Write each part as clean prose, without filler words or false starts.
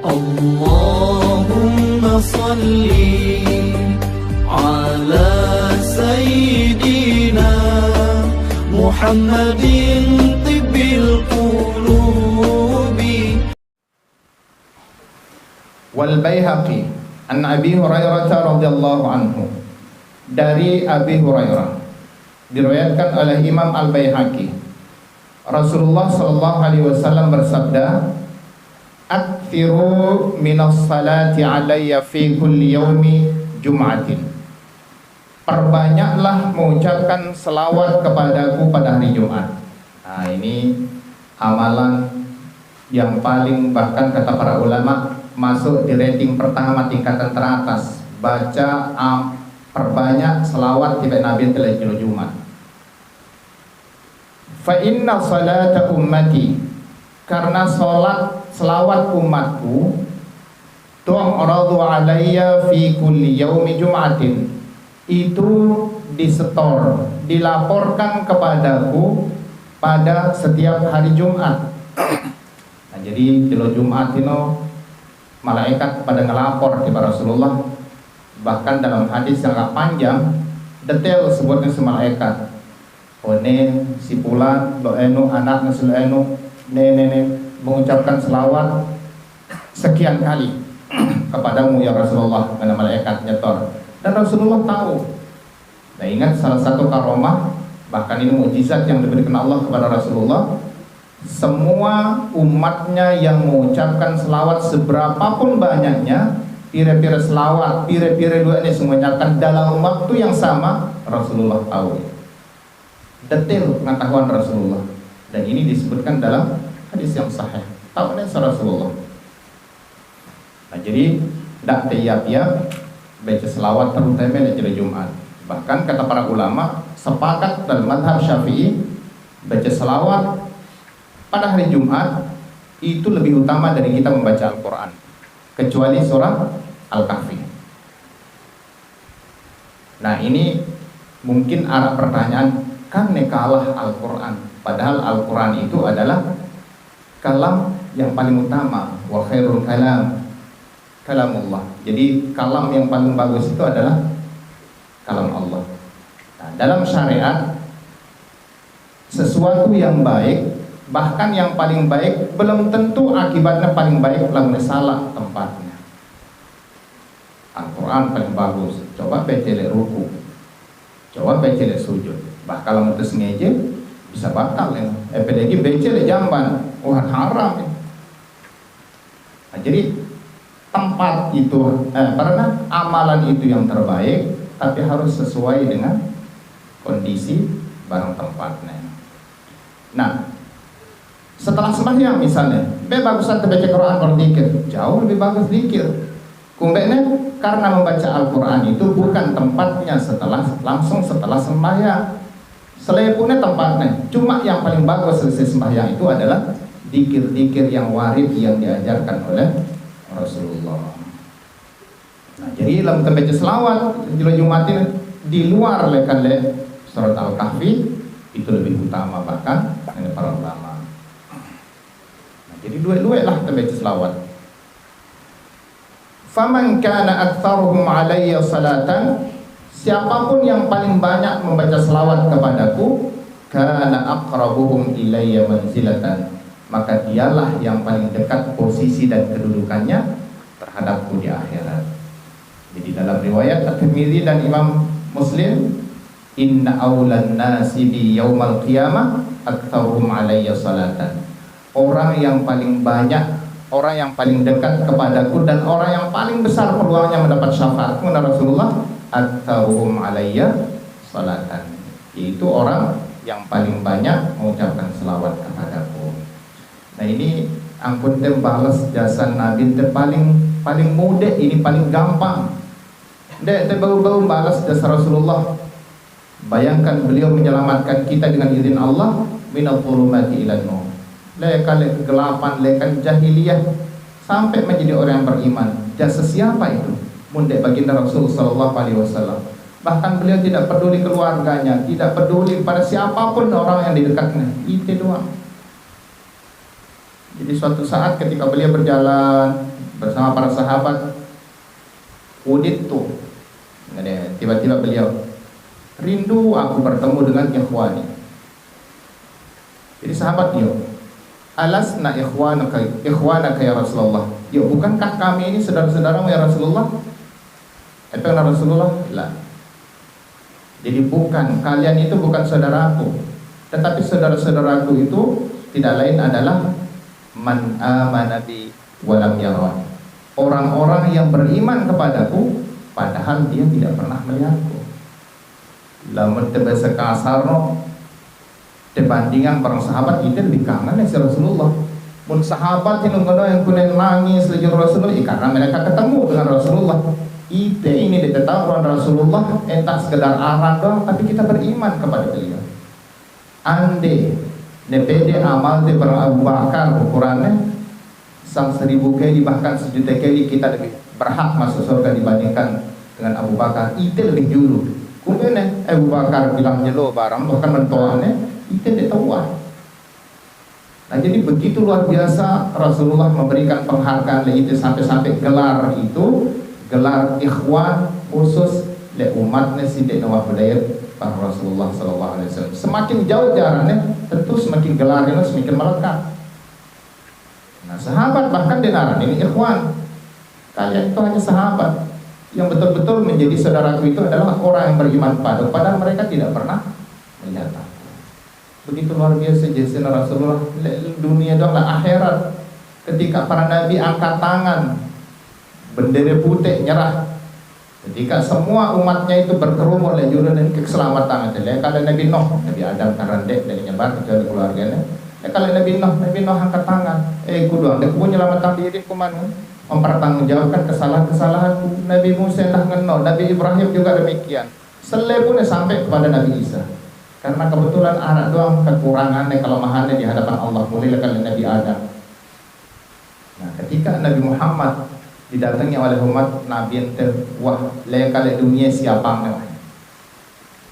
Allahumma salli ala Sayyidina Muhammadin tibbil qulubi. Wal Baihaqi an Abi Hurairah radhiyallahu anhu, dari Abi Hurairah diriwayatkan oleh Imam Al-Baihaqi, Rasulullah sallallahu alaihi wasallam bersabda, "Aktsiru minas salati alayya fi kulli yaumi jum'atin." Perbanyaklah mengucapkan selawat kepadaku pada hari Jumat. Nah, ini amalan yang paling, bahkan kata para ulama, masuk di rating pertama tingkatan teratas. Baca perbanyak selawat kepada Nabi telah Jumat. Fa inna salata ummati, karena selawat umatku, tu'radu alayya fi kulli yaumi jum'atin, itu disetor, dilaporkan kepadaku pada setiap hari Jumat. Nah, jadi di Jumat itu malaikat pada ngelapor kepada Rasulullah. Bahkan dalam hadis yang agak panjang, detail sebutnya si malaikat. One si pulan doenu anak ngesulenu nene mengucapkan selawat sekian kali kepadamu ya Rasulullah, karena malaikat nyetor. Dan Rasulullah tahu. Nah, ingat salah satu karomah, bahkan ini mukjizat yang diberikan Allah kepada Rasulullah, semua umatnya yang mengucapkan selawat seberapapun banyaknya, pire-pire selawat, pire-pire doa ini semuanya akan dalam waktu yang sama, Rasulullah tahu. Detail pengetahuan Rasulullah. Dan ini disebutkan dalam hadis yang sahih. Tahu ini Rasulullah. Nah, jadi tidak tiap-tiap baca selawat terutama di hari Jumat. Bahkan kata para ulama sepakat dalam mazhab Syafi'i, baca selawat pada hari Jumat itu lebih utama dari kita membaca Al-Quran, kecuali surah Al-Kahfi. Nah, ini mungkin arah pertanyaan, kan kalah Al-Quran, padahal Al-Quran itu adalah kalam yang paling utama, wa khairul kalamullah. Jadi kalam yang paling bagus itu adalah kalam Allah. Nah, dalam syariat, sesuatu yang baik, bahkan yang paling baik, belum tentu akibatnya paling baik lamun salah tempatnya. Al-Quran paling bagus, coba becele ruku, coba becele sujud, bahkan lamun terus ngeje bisa batal ya. Apalagi becele jamban, wah haram ya. Nah, jadi tempat itu, karena amalan itu yang terbaik, tapi harus sesuai dengan kondisi barang tempatnya. Nah, setelah sembahyang misalnya, bagusan baca Quran berzikir, jauh lebih bagus zikir. Kumbeknya karena membaca Al-Quran itu bukan tempatnya langsung setelah sembahyang. Selepunnya tempatnya. Cuma yang paling bagus selesai sembahyang itu adalah zikir-zikir yang warid yang diajarkan oleh Rasulullah. Nah, jadi dalam membaca selawat di Jumat di luar lekan surat Al-Kahfi itu lebih utama bahkan dari para ulama. Jadi dua-dua lah kita baca selawat. Faman kana aktsaruhum alayya salatan, siapapun yang paling banyak membaca selawat kepadaku, kana aqrabuhum ilayya manzilatan, maka dialah yang paling dekat posisi dan kedudukannya terhadapku di akhirat. Jadi dalam riwayat At-Tirmidzi dan Imam Muslim, inna awlan nasi bi yaumal qiyamah aktsaruhum alayya salatan. Orang yang paling banyak, orang yang paling dekat kepadaku dan orang yang paling besar peluangnya mendapat syafaatku menurut Rasulullah, aktsaruhum alayya salatan, yaitu orang yang paling banyak mengucapkan selawat kepadaku. Nah, ini ampun tem balas jasa Nabi tem paling mudah, ini paling gampang. Dek baru balas jasa Rasulullah. Bayangkan beliau menyelamatkan kita dengan izin Allah minal dhulumati ilan nur. Lekan kegelapan, lekan jahiliyah sampai menjadi orang yang beriman. Jasa siapa itu? Mundek baginda Rasul sallallahu alaihi wasallam. Bahkan beliau tidak peduli keluarganya, tidak peduli pada siapapun orang yang di dekatnya. Itu doang. Jadi suatu saat ketika beliau berjalan bersama para sahabat, udittu, tiba-tiba beliau, rindu aku bertemu dengan ikhwani. Jadi sahabat dia, alasna ikhwanaka ya Rasulullah. Ya, bukankah kami ini saudara-saudaramu ya Rasulullah? Apa yang Rasulullah? Lah. Jadi bukan, kalian itu bukan saudaraku, tetapi saudara-saudaraku itu tidak lain adalah man amana bi walam yaron, orang-orang yang beriman kepadaku padahal dia tidak pernah melihatku. Lamun bahasa kasar no, dibandingkan para sahabat kita lebih kangen ya Rasulullah. Mun sahabat yang kunen nangis lagi Rasulullah, karena mereka ketemu dengan Rasulullah. Ite ini diketahui Rasulullah entah sekedar aran doang, tapi kita beriman kepada beliau. Ande nepede amal de Abu Bakar ukurannya sang 1000 kali bahkan 1 juta kali kita lebih berhak masuk surga dibandingkan dengan Abu Bakar. Ite lebih dulu. Kemudian Abu Bakar bilang jelo barang bahkan mentoannya ite de tahu. Nah, jadi begitu luar biasa Rasulullah memberikan penghargaan itu sampai-sampai gelar itu, gelar ikhwan khusus le umatnya sidek Nawah Hudayat para Rasulullah sallallahu alaihi wasallam. Semakin jauh jaraknya, tentu semakin gelarnya semakin melekat. Nah, sahabat bahkan dengaran ini ikhwan. Kalian itu hanya sahabat. Yang betul-betul menjadi saudaraku itu adalah orang yang beriman padaku, padahal mereka tidak pernah melihat aku. Begitu luar biasa jasa Rasulullah. Dunia adalah akhirat. Ketika para nabi angkat tangan, bendera putih nyerah. Ketika semua umatnya itu berkerumun oleh juru dan keselamatan. Kalau Nabi Nuh, Nabi Adam karandek dan nyebar kecuali keluarganya. Kalau Nabi Nuh angkat tangan. Kudu anda punya nyelamatkan diri kuman, mempertanggungjawabkan kesalahan-kesalahanku. Nabi Musa dah ngeno, Nabi Ibrahim juga demikian. Selepun sampai kepada Nabi Isa. Karena kebetulan anak doang kekurangannya, kelemahannya di hadapan Allah, mulailah kali Nabi Adam. Nah, ketika Nabi Muhammad didatangi oleh umat Nabi ente, wah, layak kali dunia siapa memang.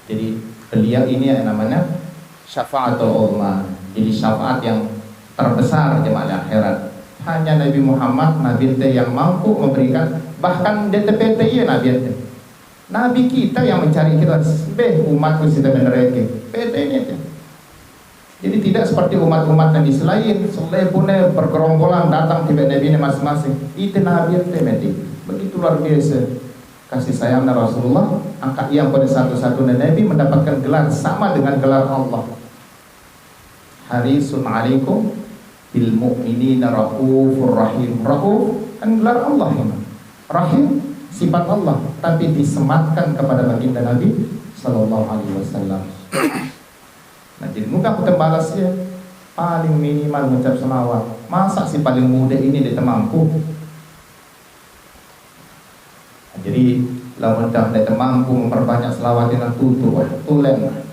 Jadi beliau ini yang namanya syafaatul ulama. Jadi syafaat yang terbesar jemaah akhirat. Hanya Nabi Muhammad, Nabi ente yang mampu memberikan, bahkan DTPT ya Nabi ente. Nabi kita yang mencari kita, umatku kita menereke. PT ini. Jadi tidak seperti umat-umat Nabi selain, selepune bergerombolan datang tiba Nabi ini masing-masing. Itu Nabi yang temeti. Begitu luar biasa kasih sayang Rasulullah. Angkat yang pada satu-satunya Nabi mendapatkan gelar sama dengan gelar Allah. Harisun alaikum bil mu'minina raufur rahim. Rauf kan gelar Allah ini. Rahim sifat Allah, tapi disematkan kepada baginda Nabi sallallahu alaihi wasallam. Nah, jadi muka kita balas ya paling minimal mengucap selawat. Masa si paling muda ini dia mampu? Nah, jadi lawan dah dia mampu memperbanyak selawat dengan tutur tulen.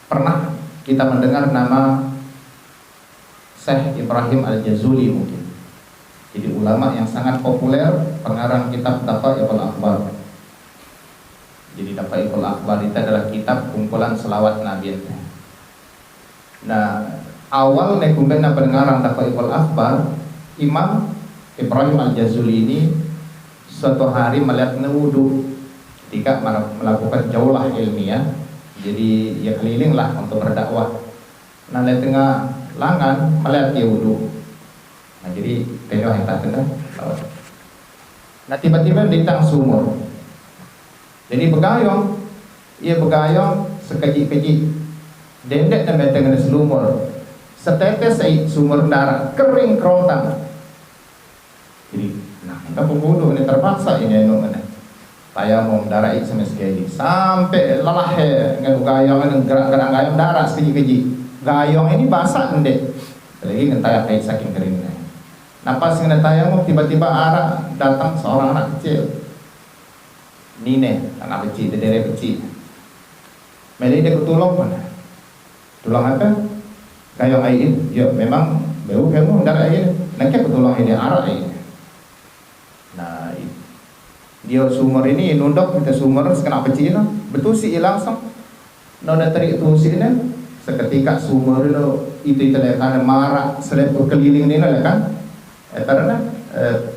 Pernah kita mendengar nama Syekh Ibrahim Al-Jazuli mungkin. Jadi ulama yang sangat populer, pengarang kitab Daqaiqul Akhbar. Jadi Daqaiqul Akhbar itu adalah kitab kumpulan selawat Nabi. Nah, awal nekumena pengarang Daqaiqul Akhbar, Imam Ibrahim Al-Jazuli ini suatu hari melihat wudu ketika melakukan jaulah ilmiah. Jadi ya kelilinglah untuk berdakwah. Nah, di tengah langan melihat dia wudu. Nah, jadi penyuh yang tak kena. Nah, tiba-tiba ditang sumur. Jadi begayong, ia begayong sekejik-kejik. Dendek dan beteng ada selumur. Setetes sumur darah kering kerontang. Jadi, nah, kita pembunuh ini terpaksa ini anu mana. Tayamum darah itu sama sekali. Sampai lelah dengan gayong dengan gerak-gerak gayong darah sekejik-kejik. Gayong ini basah ndek. Lagi ngentaya kayak saking keringnya. Napas dengan tayamum tiba-tiba arah datang seorang anak kecil. Nine, anak kecil, dedere kecil. Meli dia ketulung mana? Tulang apa? Gayong air. Ya memang bau kamu darah air. Nanti ketulung ini arah air. Nah, dia sumur ini nunduk kita sumur sekena kecil. Betul sih langsung. Nona tarik tu sini. Seketika sumur itu terlihat marah selip berkeliling ini lah kan. karena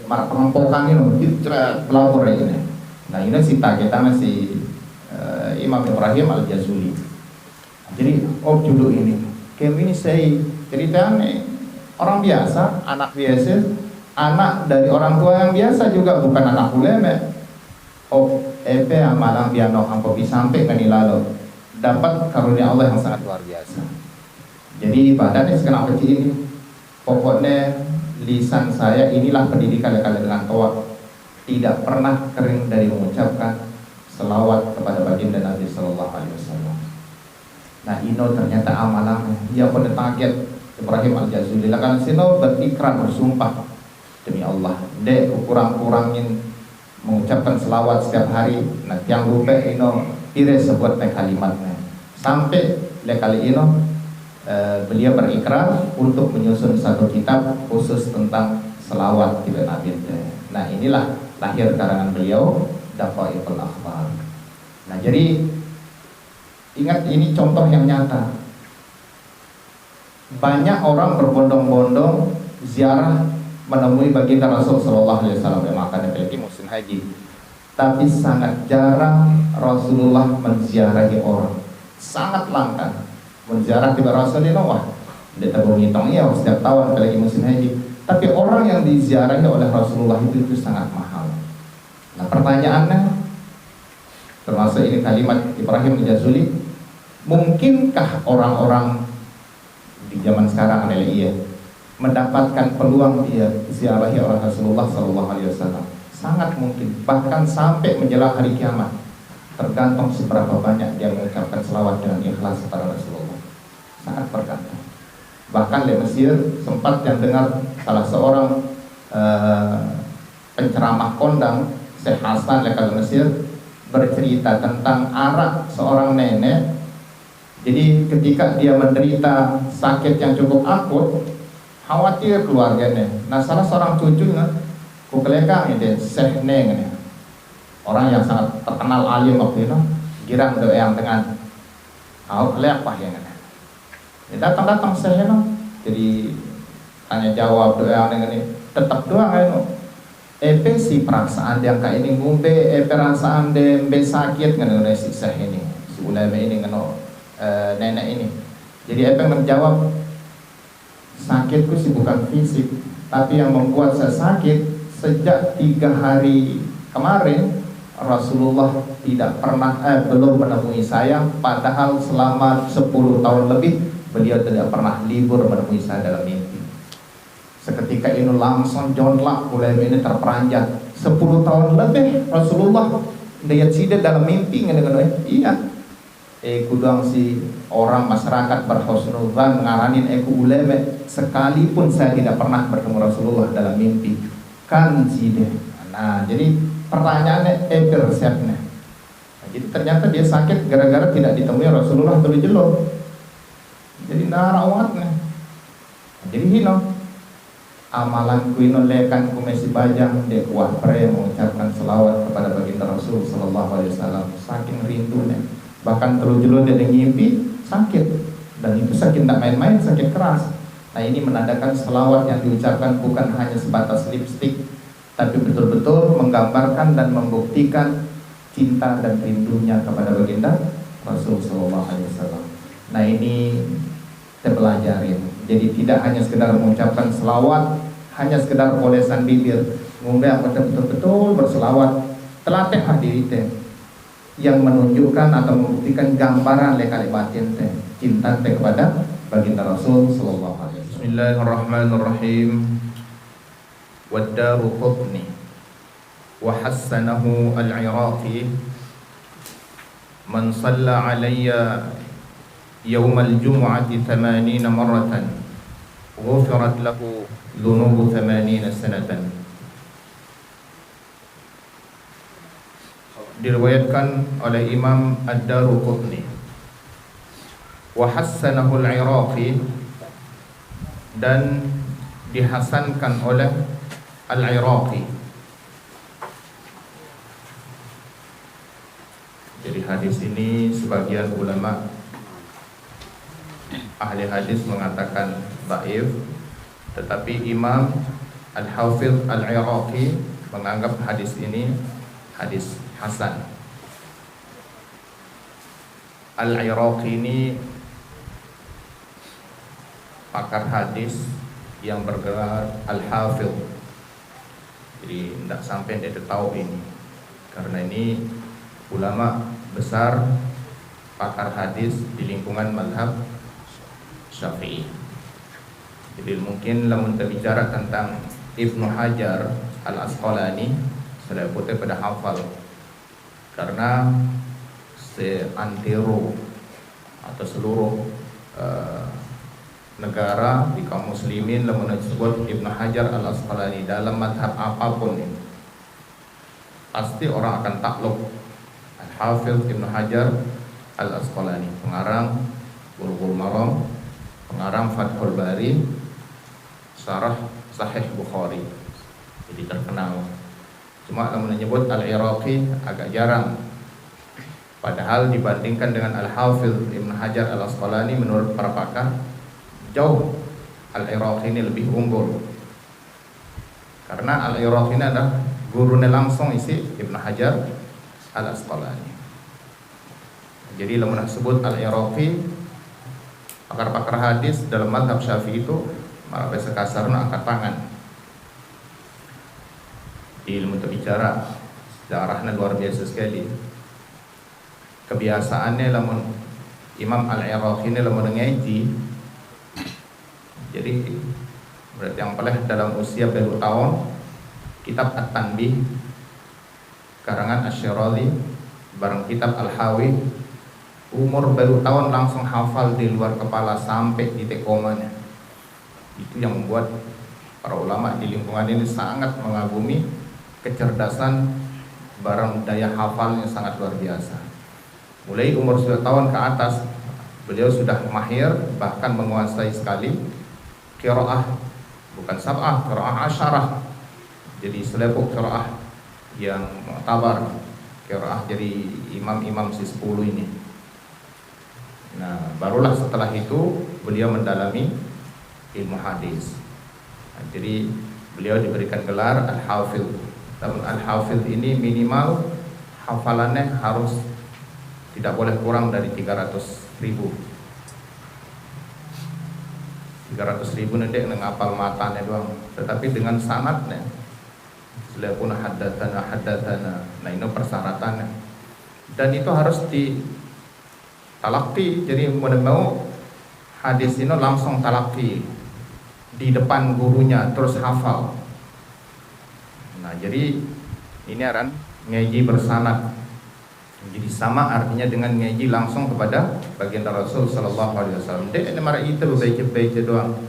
marak pengempokan ini kita pelapor ini. Nah ini kita masih Imam Ibrahim Al-Jazuli. Jadi judul ini kami ini saya ceritanya orang biasa, anak biasa, anak dari orang tua yang biasa juga, bukan anak ulama. Epe amalan piano hampa sampai ke nilalo dapat karunia Allah yang sangat luar biasa. Jadi badannya sekarang kecil ini, pokoknya lisan saya inilah pendidikan kalian dengan toa, tidak pernah kering dari mengucapkan selawat kepada baginda Nabi Sallallahu Alaihi Wasallam. Nah ino ternyata amalan dia pun target Ibrahim Al-Jazuli. Lakan sino berikrar bersumpah demi Allah, dek kurang-kurangin mengucapkan selawat setiap hari. Nah yang lupa ino pire sebuat kalimatnya sampai lekali ino beliau berikrar untuk menyusun satu kitab khusus tentang selawat kepada Nabi. Nah inilah lahir karangan beliau Daqaiqul Akhbar. Nah jadi ingat ini contoh yang nyata. Banyak orang berbondong-bondong ziarah menemui baginda Rasul Sallallahu Alaihi Wasallam yang makan apalagi musim haji. Tapi sangat jarang Rasulullah menziarahi orang. Sangat langka menziarah tiba Rasulullah. Wah, dia tabung hitung ya setiap tahun apalagi musim haji. Tapi orang yang diziarahi oleh Rasulullah itu sangat mahal. Nah pertanyaannya, termasuk ini kalimat Ibrahim Al-Jazuli, mungkinkah orang-orang di zaman sekarang mendapatkan peluang ziarahi oleh Rasulullah Sallallahu Alaihi Wasallam? Sangat mungkin, bahkan sampai menjelang hari kiamat, tergantung seberapa banyak dia mengucapkan selawat dengan ikhlas kepada Rasulullah. Sangat tergantung. Bahkan di Mesir sempat yang dengar salah seorang penceramah kondang Syekh Hasan lekal Mesir bercerita tentang arak seorang nenek. Jadi ketika dia menderita sakit yang cukup akut, khawatir keluarganya. Nah salah seorang cucunya kukelekang ini Syekh Neng, orang yang sangat terkenal alim waktu itu, girang doa yang dengan kau kelek apa yang datang Syekh Neng, jadi tanya jawab doa yang dengan ini tetap doa kan. Epe si perasaan yang kayak ini ngumbe, perasaan dembe sakit dengan si Syekh ini, si ulama ini dengan nenek ini. Jadi apa yang menjawab, sakitku sih bukan fisik, tapi yang membuat saya sakit sejak 3 hari kemarin Rasulullah tidak pernah belum menemui saya, padahal selama 10 tahun lebih beliau tidak pernah libur menemui saya dalam mimpi. Seketika ini langsung jonglak mulai ini terperanjat. 10 tahun lebih Rasulullah lihat sida dalam mimpi dengan iya. Kudang si orang masyarakat berhusnudzan ngaranin ulama, sekalipun saya tidak pernah bertemu Rasulullah dalam mimpi kan sida. Nah jadi pertanyaannya resepnya. Nah, jadi ternyata dia sakit gara-gara tidak ditemui Rasulullah dulu jelo. Jadi narawatnya. Jadi hino amalan kuino lekan kumesi bajang dek kuah pre mengucapkan selawat kepada baginda Rasul Sallallahu Alaihi Wasallam saking rindunya. Bahkan terus-terus dia ngimpi sakit, dan itu sakit tidak main-main, sakit keras. Nah ini menandakan selawat yang diucapkan bukan hanya sebatas lipstik, tapi betul-betul menggambarkan dan membuktikan cinta dan rindunya kepada baginda Rasul Sallallahu Alaihi Wasallam. Nah ini kita pelajarin. Jadi tidak hanya sekedar mengucapkan selawat, hanya sekedar olesan bibir, ngombe yang betul-betul berselawat, telatih hadiri teh, yang menunjukkan atau membuktikan gambaran lekali batin teh cinta teh kepada baginda Rasul Sallallahu Alaihi Wasallam. Bismillahirrahmanirrahim. Wad-Daruqutni wa hassanahu al-Iraqi man shalla alayya يوم الجمعة 80 مرة غفرت له ذنوب 80 سنة. Diriwayatkan oleh Imam Ad-Daruqutni wa hassanahu al-Iraqi, dan dihasankan oleh Al-Iraqi. Jadi hadis ini sebagian ulama ahli hadis mengatakan dhaif, tetapi Imam Al-Hafidh Al-Iraqi menganggap hadis ini hadis hasan. Al-Iraqi ini pakar hadis yang bergelar Al-Hafidh. Jadi tidak sampai dia tahu ini, karena ini ulama besar pakar hadis di lingkungan mazhab Syafi'i. Jadi mungkin lamun terbicara tentang Ibnu Hajar Al-Asqalani sudah putih pada hafal, karena seantero atau seluruh negara di kaum muslimin lamun disebut Ibnu Hajar Al-Asqalani dalam mazhab apapun ini, pasti orang akan takluk Al-Hafidh Ibnu Hajar Al-Asqalani, pengarang Bulughul Maram, pengarang Fathul Bari, Syarah Sahih Bukhari. Jadi terkenal. Cuma kalau menyebut Al-Iraqi agak jarang. Padahal dibandingkan dengan Al-Hafidh Ibnu Hajar Al-Asqalani, menurut para pakar jauh Al-Iraqi ini lebih unggul. Karena Al-Iraqi ini adalah gurunya langsung isi Ibnu Hajar Al-Asqalani. Jadi lamun disebut Al-Iraqi, pakar-pakar hadis dalam mazhab Syafi'i itu malah bahasa kasarnya angkat tangan. Di ilmu terbicara sejarahnya luar biasa sekali. Kebiasaannya lamun Imam Al-Iraqi ini lamun ngaji, jadi berarti yang paling dalam usia baru tahun, kitab At-Tanbih karangan Asy-Syirali bareng kitab Al-Hawi, umur baru tahun langsung hafal di luar kepala sampai di tekomannya. Itu yang membuat para ulama di lingkungan ini sangat mengagumi kecerdasan barang daya hafalnya sangat luar biasa. Mulai umur 10 tahun ke atas beliau sudah mahir, bahkan menguasai sekali qiraah, bukan sab'ah, qiraah asyarah. Jadi selepuk qiraah yang mu'tabar, qiraah jadi imam-imam si 10 ini. Nah, barulah setelah itu beliau mendalami ilmu hadis. Nah, jadi beliau diberikan gelar Al-Hafidh. Dan Al-Hafidh ini minimal hafalannya harus tidak boleh kurang dari 300.000. 300.000 nanti ngapal matanya doang, tetapi dengan sanadnya selapun haddatsana. Nah, ini persyaratannya. Dan itu harus talaqi, jadi mau hadis ini langsung talaqi di depan gurunya terus hafal. Nah, jadi ini aran ngaji bersanad. Jadi sama artinya dengan ngaji langsung kepada baginda Rasul sallallahu alaihi wasallam. Dek ini mara itu baca doang.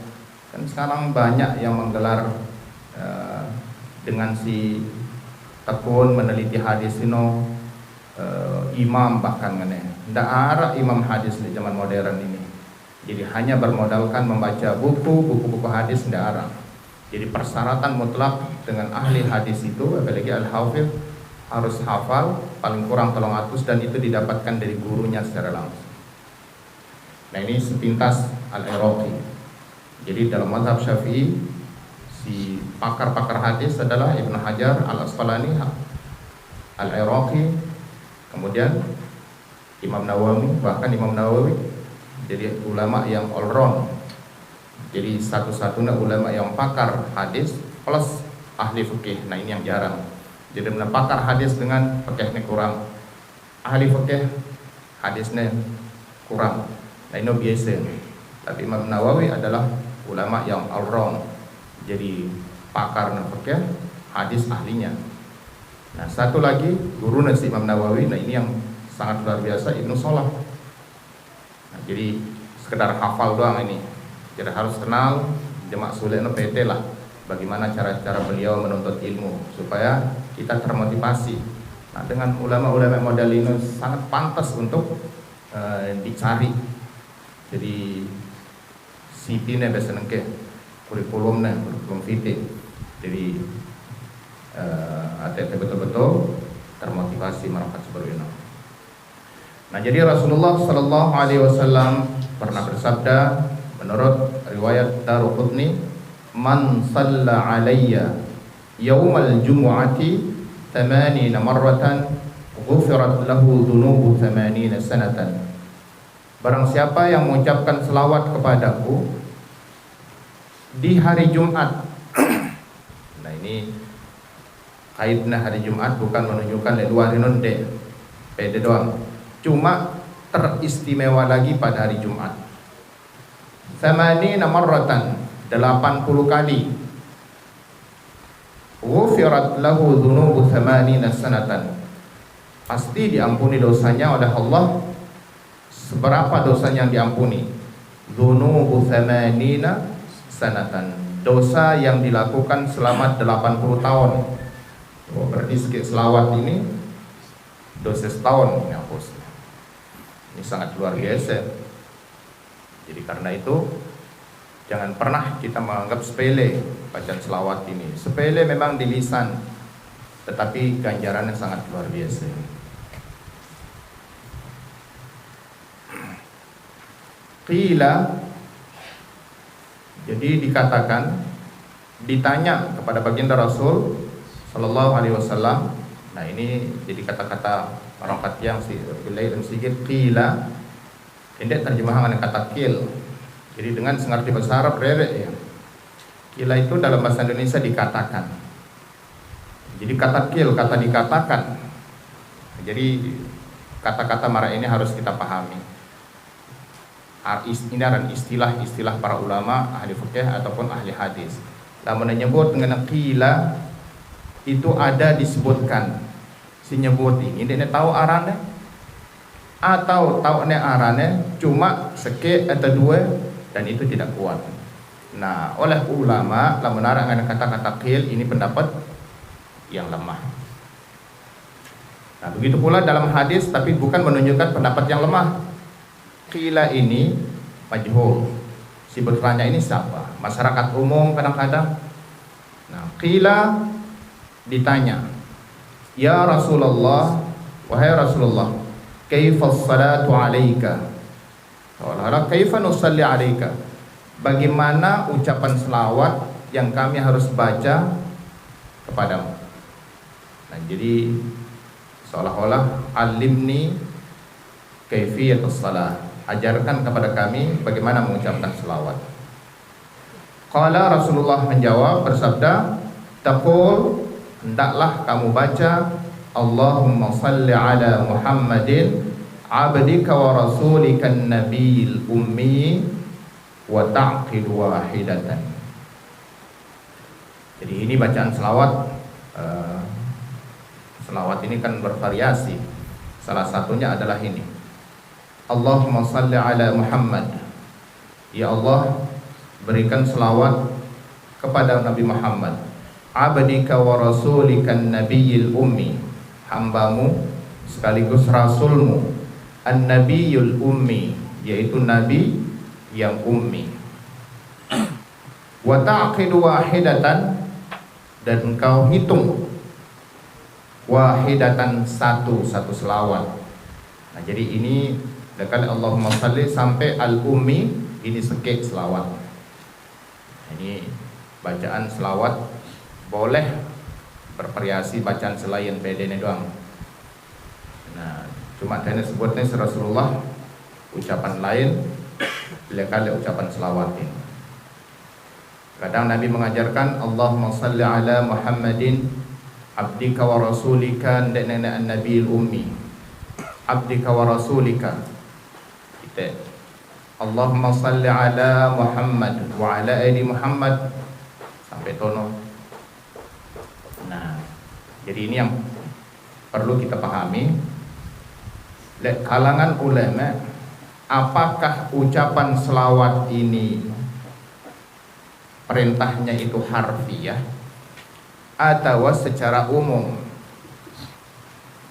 Kan sekarang banyak yang menggelar dengan si tekun meneliti hadis ini imam bahkan ngene. Ndak ada imam hadis di zaman modern ini. Jadi hanya bermodalkan membaca buku hadis ndak ada. Jadi persyaratan mutlak dengan ahli hadis itu, apalagi al-hafidh, harus hafal paling kurang 300 dan itu didapatkan dari gurunya secara langsung. Nah, ini sepintas Al-Iraqi. Jadi dalam mazhab Syafi'i si pakar-pakar hadis adalah Ibnu Hajar Al-Asqalani, Al-Iraqi, kemudian Imam Nawawi, bahkan Imam Nawawi jadi ulama yang all round. Jadi satu-satunya ulama yang pakar hadis plus ahli fikih. Nah, ini yang jarang. Jadi pakar hadis dengan fikihnya kurang, ahli fikih hadisnya kurang. Nah, ini biasa. Tapi Imam Nawawi adalah ulama yang all round. Jadi pakar fikih, hadis ahlinya. Nah, satu lagi guru nasi Imam Nawawi. Nah, ini yang sangat luar biasa, Ibnu Shalah. Nah, jadi sekedar hafal doang ini. Jadi harus kenal jemaah sulit PT lah. Bagaimana cara-cara beliau menuntut ilmu supaya kita termotivasi. Nah, dengan ulama-ulama model ini sangat pantas untuk dicari. Jadi CV-nya biasa nengke, kurikulum vitae. Jadi ATT betul-betul termotivasi merapat seperti ini. Nah, jadi Rasulullah Sallallahu Alaihi Wasallam pernah bersabda menurut riwayat Daruqutni man shalla alayya yaumal jumu'ati 80 marratan ghufirat lahu dhunubu 80 sanatan. Barang siapa yang mengucapkan selawat kepadaku di hari Jumat. Nah ini kaitnya hari Jumat bukan menunjukkan luar inonde pede doang, cuma teristimewa lagi pada hari Jumat. 80 marratan 80 kali. Ghufirat lahu dhunubu 80 sanatan. Pasti diampuni dosanya oleh Allah. Seberapa dosanya yang diampuni? Dhunubu 80 sanatan. Dosa yang dilakukan selama 80 tahun. Oh, berarti sedikit selawat ini dosa setahun dihapus. Ini sangat luar biasa. Jadi karena itu jangan pernah kita menganggap sepele bacaan selawat ini. Sepele memang di lisan, tetapi ganjarannya sangat luar biasa. Qila, jadi dikatakan, ditanya kepada baginda Rasul Sallallahu Alaihi Wasallam. Nah ini jadi kata-kata orang Fatiyang si Bilai dan Sigit. Qila, ini terjemahan dengan kata kil. Jadi dengan sengarti bahasa Arab rere ya. Qila itu dalam bahasa Indonesia dikatakan. Jadi kata kil, kata dikatakan. Jadi kata-kata marah ini harus kita pahami. Ini adalah istilah-istilah para ulama, ahli fikih ataupun ahli hadis. Lamun menyebut dengan qila itu ada disebutkan si nyebuti. Ini tahu arane atau tahu ne arane cuma seke atau dua dan itu tidak kuat. Nah, oleh ulama lamun arang dengan kata-kata qil ini pendapat yang lemah. Nah, begitu pula dalam hadis tapi bukan menunjukkan pendapat yang lemah. Qila ini majhul. Si bertanya ini siapa? Masyarakat umum kadang-kadang. Nah, qila ditanya, ya Rasulullah, wahai Rasulullah, kaifa salatu alaika? Wala kaifa nusalli alaika? Bagaimana ucapan selawat yang kami harus baca kepadamu? Nah, jadi seolah-olah alimni kaifiyatus salat. Ajarkan kepada kami bagaimana mengucapkan selawat. Qala Rasulullah menjawab bersabda, taqul, hendaklah kamu baca Allahumma salli ala Muhammadin abdika wa rasulika nabiyil ummi wa ta'qid wahidatan. Jadi ini bacaan selawat. Selawat ini kan bervariasi. Salah satunya adalah ini, Allahumma salli ala Muhammad. Ya Allah, berikan selawat kepada Nabi Muhammad, abdika wa rasulika nabiyil ummi, hambamu sekaligus rasulmu, an-nabiyul ummi, yaitu nabi yang ummi. Wa ta'qidu wahidatan, dan engkau hitung wahidatan satu selawat. Nah, jadi ini dekali Allahumma salli sampai al-ummi ini sekek selawat. Ini bacaan selawat boleh bervariasi bacaan selain bedanya doang. Nah, cuma tadi sebutnya Rasulullah ucapan lain bila kali ucapan selawat ini. Kadang Nabi mengajarkan Allahumma salli ala Muhammadin abdika wa rasulika dan nabiyil ummi. Abdika wa rasulika. Allahumma salli ala Muhammad wa ala ali Muhammad sampai tono. Nah, jadi ini yang perlu kita pahami. Kalangan ulama, apakah ucapan selawat ini perintahnya itu harfiah atau secara umum?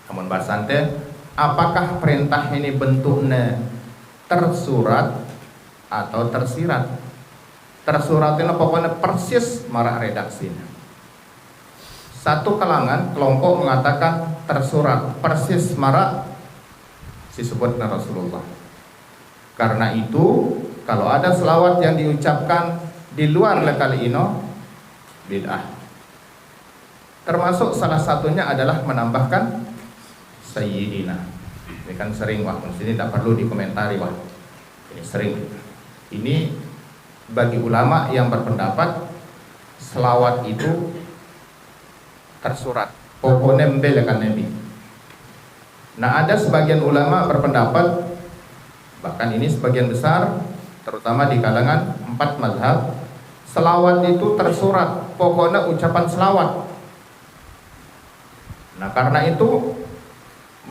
Namun bahasante, apakah perintah ini bentuknya tersurat atau tersirat? Tersurat itu pokoknya persis marah redaksinya. Satu kalangan kelompok mengatakan tersurat persis marah disebutnya Rasulullah. Karena itu kalau ada selawat yang diucapkan di luar lekal ino bid'ah. Termasuk salah satunya adalah menambahkan sayyidina. Ini kan sering wah, ini tidak perlu dikomentari wah. Ini sering. Ini bagi ulama yang berpendapat selawat itu tersurat. Pokoknya membelakan Nabi. Nah, ada sebagian ulama berpendapat, bahkan ini sebagian besar, terutama di kalangan 4 mazhab, selawat itu tersurat, pokoknya ucapan selawat. Nah, karena itu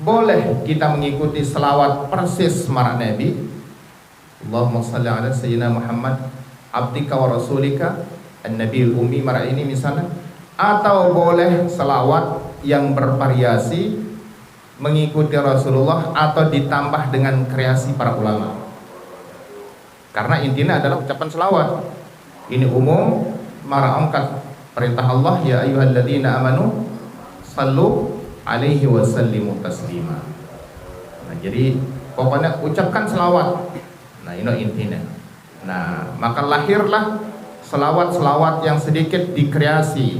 boleh kita mengikuti selawat persis marak Nabi. Allahumma salli ala sayyidina Muhammad abdika wa rasulika an-nabiyul ummi marak ini misalnya. Atau boleh selawat yang bervariasi mengikuti Rasulullah atau ditambah dengan kreasi para ulama. Karena intinya adalah ucapan selawat. Ini umum, mara angkat perintah Allah, ya ayyuhalladzina amanu sallu alaihi wa sallimu taslima. Nah, jadi pokoknya ucapkan selawat. Nah, ini intinya. Nah, maka lahirlah selawat-selawat yang sedikit dikreasi,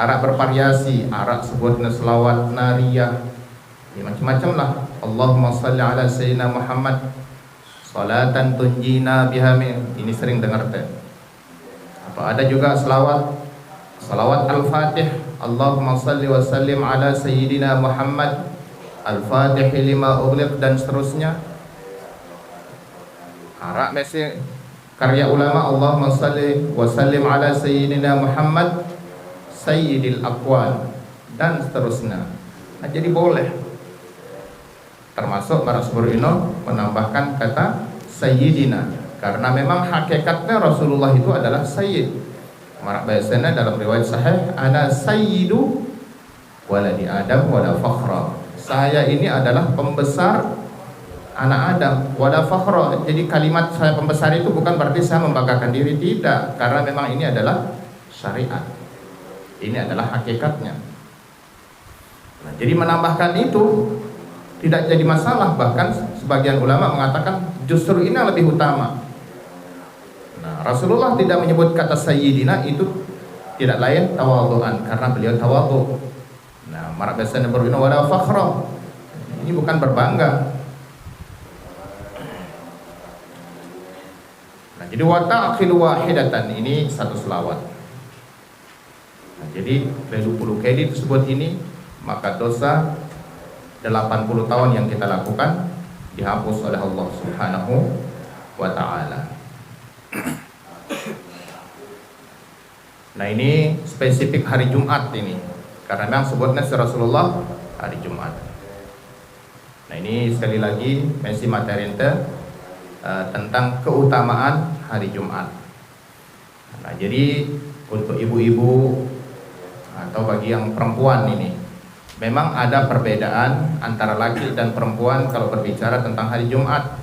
arak bervariasi, arak sebutnya selawat nariyah, ya, macam-macam lah. Allahumma salli ala sayyidina Muhammad salatan tunjina biha min. Ini sering dengar teh. Apa ada juga selawat Al-Fatih, Allahumma salli wa sallim ala sayyidina Muhammad Al-Fatih lima ughliq, dan seterusnya. Arak mesti karya ulama, Allahumma salli wa sallim ala sayyidina Muhammad sayyidil aqwal, dan seterusnya. Nah, jadi boleh. Termasuk para suburino menambahkan kata sayyidina, karena memang hakikatnya Rasulullah itu adalah sayyid. Marak bahasanya dalam riwayat sahih, ana sayyidu waladi Adam wala fakhra. Saya ini adalah pembesar anak Adam wala fakhra. Jadi kalimat saya pembesar itu bukan berarti saya membanggakan diri, tidak, karena memang ini adalah syariat. Ini adalah hakikatnya. Nah, jadi menambahkan itu tidak jadi masalah, bahkan sebagian ulama mengatakan justru ini yang lebih utama. Nah, Rasulullah tidak menyebut kata sayyidina itu tidak lain tawadhu'an, karena beliau tawadhu. Nah, marak biasanya berbina wala fakhra. Ini bukan berbangga. Nah, jadi wa ta'khilu wahidatan, ini satu selawat. Nah, jadi kalau 10 kali disebut ini, maka dosa 80 tahun yang kita lakukan dihapus oleh Allah Subhanahu wa ta'ala. Nah, ini spesifik hari Jumat ini, karena memang sebutnya Rasulullah hari Jumat. Nah, ini sekali lagi masih materi tentang keutamaan hari Jumat. Nah, jadi untuk ibu-ibu atau bagi yang perempuan ini, memang ada perbedaan antara laki dan perempuan kalau berbicara tentang hari Jumat.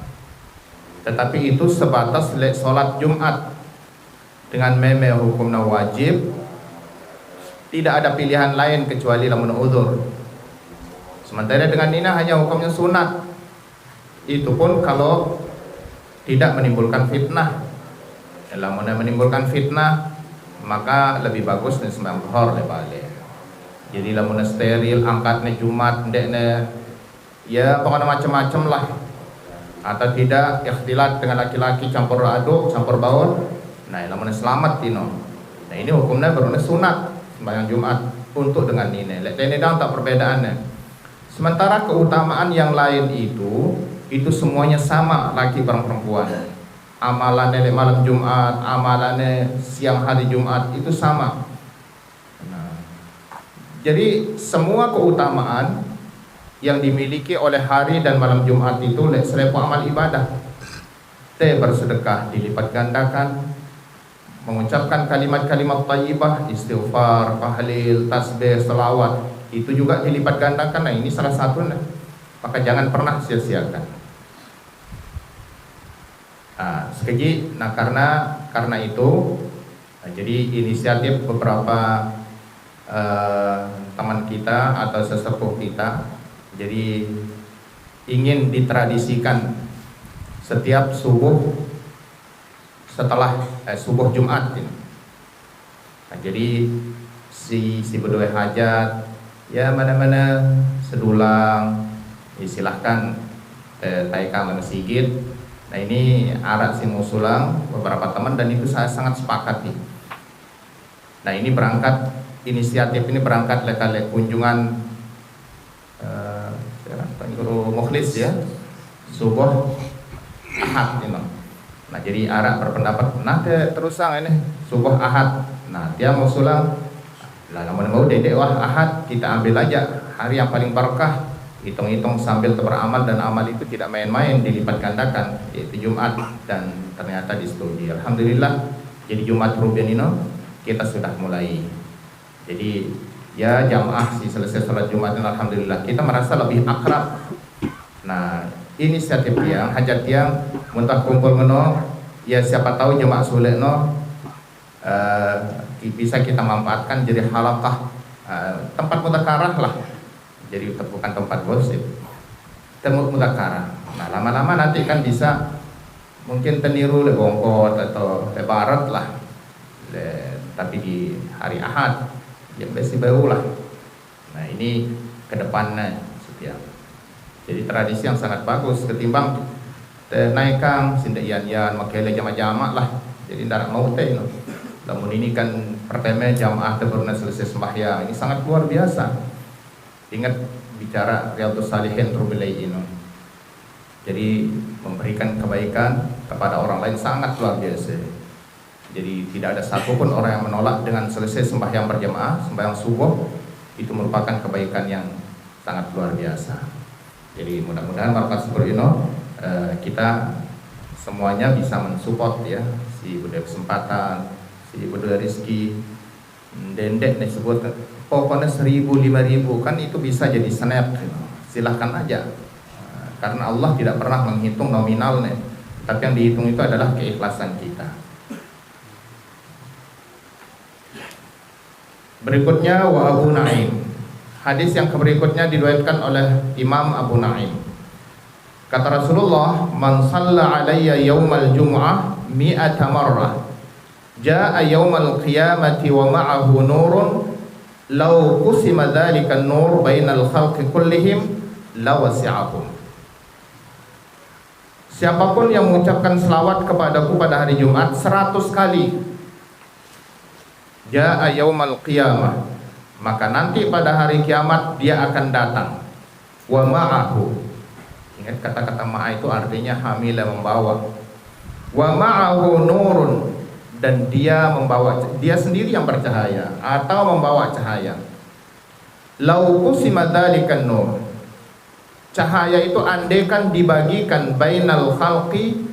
Tetapi itu sebatas sholat Jumat dengan meme hukumnya wajib, tidak ada pilihan lain kecuali lamun uzur. Sementara dengan ini hanya hukumnya sunat, itu pun kalau tidak menimbulkan fitnah. Lamun menimbulkan fitnah, maka lebih bagus nih sembahyang zuhur lebih. Jadi lamun steril, angkatnya Jumat, ndeknya ya pokoknya macam-macam lah. Atau tidak ikhtilat dengan laki-laki, campur aduk, campur baur. Nah, lamun selamat tino. Nah, ini hukumnya berune sunat sembahyang Jumat untuk dengan ini. Lihat ini dong tak perbedaannya. Sementara keutamaan yang lain itu semuanya sama, laki bareng perempuan. Amalannya malam Jumat, amalannya siang hari Jumat itu sama. Jadi semua keutamaan yang dimiliki oleh hari dan malam Jumat itu selain amal ibadah, bersedekah dilipat gandakan, mengucapkan kalimat-kalimat thayyibah, istighfar, tahlil, tasbih, selawat, itu juga dilipat gandakan. Nah, ini salah satunya. Maka jangan pernah sia-siakan. Nah, sekali, karena itu, jadi inisiatif beberapa teman kita atau sesepuh kita, jadi ingin ditradisikan setiap subuh setelah subuh Jumat ini. Nah, jadi si berdua hajat ya mana-mana sedulang silahkan taika menesigit. Nah ini arak si musulang beberapa teman dan itu saya sangat sepakat nih. Nah ini inisiatif ini berangkat lekale kunjungan Guru Mukhlis ya subuh Ahad ini. Nah jadi arak berpendapat nanti terusang ini subuh Ahad. Nah dia musulang lah namun mau dedek wah Ahad kita ambil aja hari yang paling barokah, hitung-hitung sambil beramal dan amal itu tidak main-main dilipat gandakan yaitu Jumat dan ternyata di studi alhamdulillah jadi Jumat Ruben ini kita sudah mulai. Jadi ya jamaah si selesai sholat Jumat ini alhamdulillah kita merasa lebih akrab. Nah inisiatif yang hajat yang muntah kumpul meno ya siapa tahu jemaah sulit no bisa kita manfaatkan jadi halaqah tempat mudzakarah lah. Jadi bukan tempat gosip, tempat mudzakarah. Nah lama-lama nanti kan bisa mungkin teniru le bongkot atau le barat lah tapi di hari Ahad yang besi baru lah. Nah ini kedepannya setiap jadi tradisi yang sangat bagus ketimbang naikang sinda ian makele jama-jama lah jadi ndak mau teh no. Namun ini kan pertama jamaah baru selesai sembahyang ini sangat luar biasa. Ingat bicara Riyadhus Shalihin Rubilai ini. Jadi memberikan kebaikan kepada orang lain sangat luar biasa. Jadi tidak ada satupun orang yang menolak dengan selesai sembahyang berjamaah, sembahyang subuh itu merupakan kebaikan yang sangat luar biasa. Jadi mudah-mudahan markas Burino kita semuanya bisa mensupport ya si budaya kesempatan, si budaya rizki, dendek disebut pokoknya 1.000 5.000 kan itu bisa jadi snap, silahkan aja karena Allah tidak pernah menghitung nominalnya, tapi yang dihitung itu adalah keikhlasan kita. Berikutnya wa Abu Naim. Hadis yang berikutnya diriwayatkan oleh Imam Abu Naim. Kata Rasulullah, "Man shalla alayya yaumal jum'ah mi'ata marrah, jaa'a yaumal qiyamati wa ma'ahu nurun, law qusima dzalika an-nur bainal khalqi kullihim lawasi'ahum." Siapapun yang mengucapkan selawat kepadaku pada hari Jumat 100 kali, jaa'a yaumal qiyamah, maka nanti pada hari kiamat dia akan datang. Wa ma'ahu, ingat kata-kata ma'a itu artinya hamila, membawa. Wa ma'ahu nurun, dan dia membawa, dia sendiri yang bercahaya atau membawa cahaya. Lau qusima dzalikan nur, cahaya itu andaikan dibagikan bainal khalqi,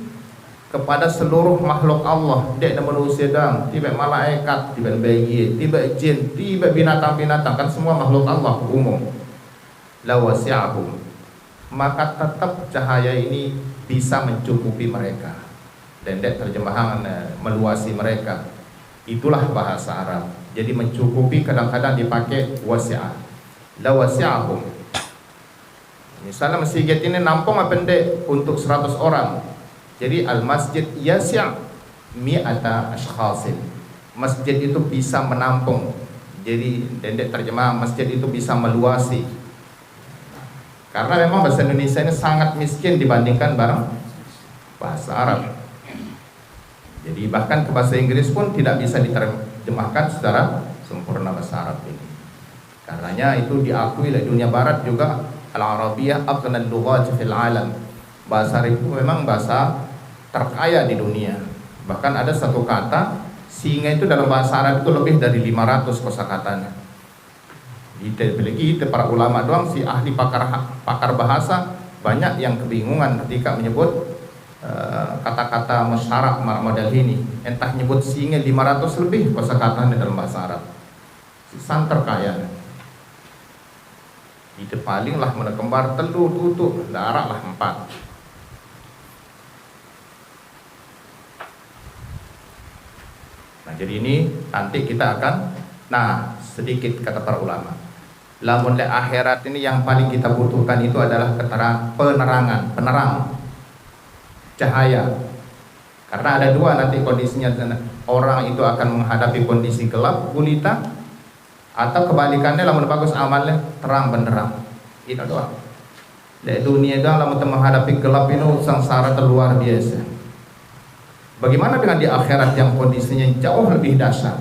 kepada seluruh makhluk Allah, tidak manusia dang, tiba malaikat, tiba bayi, tiba jin, tiba binatang-binatang, kan semua makhluk Allah umum. Lawasi'ahum, maka tetap cahaya ini bisa mencukupi mereka. Dan terjemahan meluasi mereka. Itulah bahasa Arab. Jadi mencukupi kadang-kadang dipakai wasi'ah. Lawasi'ahum. Misalnya masjid ini nampung apa pendek untuk 100 orang. Jadi al-masjid yasi' mi'ata ashkhasin. Masjid itu bisa menampung. Jadi dendek terjemah masjid itu bisa meluasi. Karena memang bahasa Indonesia ini sangat miskin dibandingkan barang bahasa Arab. Jadi bahkan ke bahasa Inggris pun tidak bisa diterjemahkan secara sempurna bahasa Arab ini. Karenanya itu diakui oleh dunia barat juga al-Arabiyah aqnal lughati fil alam. Bahasa Arab itu memang bahasa terkaya di dunia. Bahkan ada satu kata singa itu dalam bahasa Arab itu lebih dari 500 kosakatanya. Apalagi para ulama doang, si ahli pakar bahasa banyak yang kebingungan ketika menyebut kata-kata musyarak model ini. Entah nyebut singa 500 lebih kosakatanya dalam bahasa Arab. San terkaya. Itu paling lah mana kembar telu tutuk darah lah 4. Nah jadi ini nanti kita akan, nah sedikit kata para ulama, lamun le akhirat ini yang paling kita butuhkan itu adalah penerangan, penerang, cahaya. Karena ada dua nanti kondisinya, orang itu akan menghadapi kondisi gelap gulita, atau kebalikannya lamun bagus amalnya terang benderang. Itu doang. Di dunia doang lamun menghadapi gelap itu sengsara luar biasa. Bagaimana dengan di akhirat yang kondisinya jauh lebih dahsyat?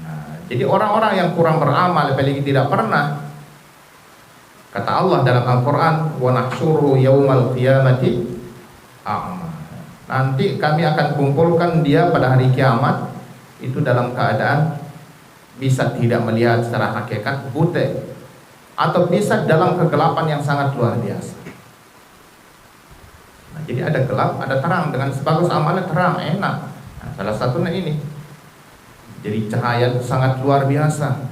Nah, jadi orang-orang yang kurang beramal, apalagi tidak pernah, kata Allah dalam Al-Quran, wa nahsyuru yaumal qiyamati a'ma. Nanti kami akan kumpulkan dia pada hari kiamat itu dalam keadaan bisa tidak melihat secara hakikat, buta, atau bisa dalam kegelapan yang sangat luar biasa. Nah, jadi ada gelap, ada terang. Dengan sebagus amalnya terang, enak. Nah, salah satunya ini. Jadi cahaya itu sangat luar biasa.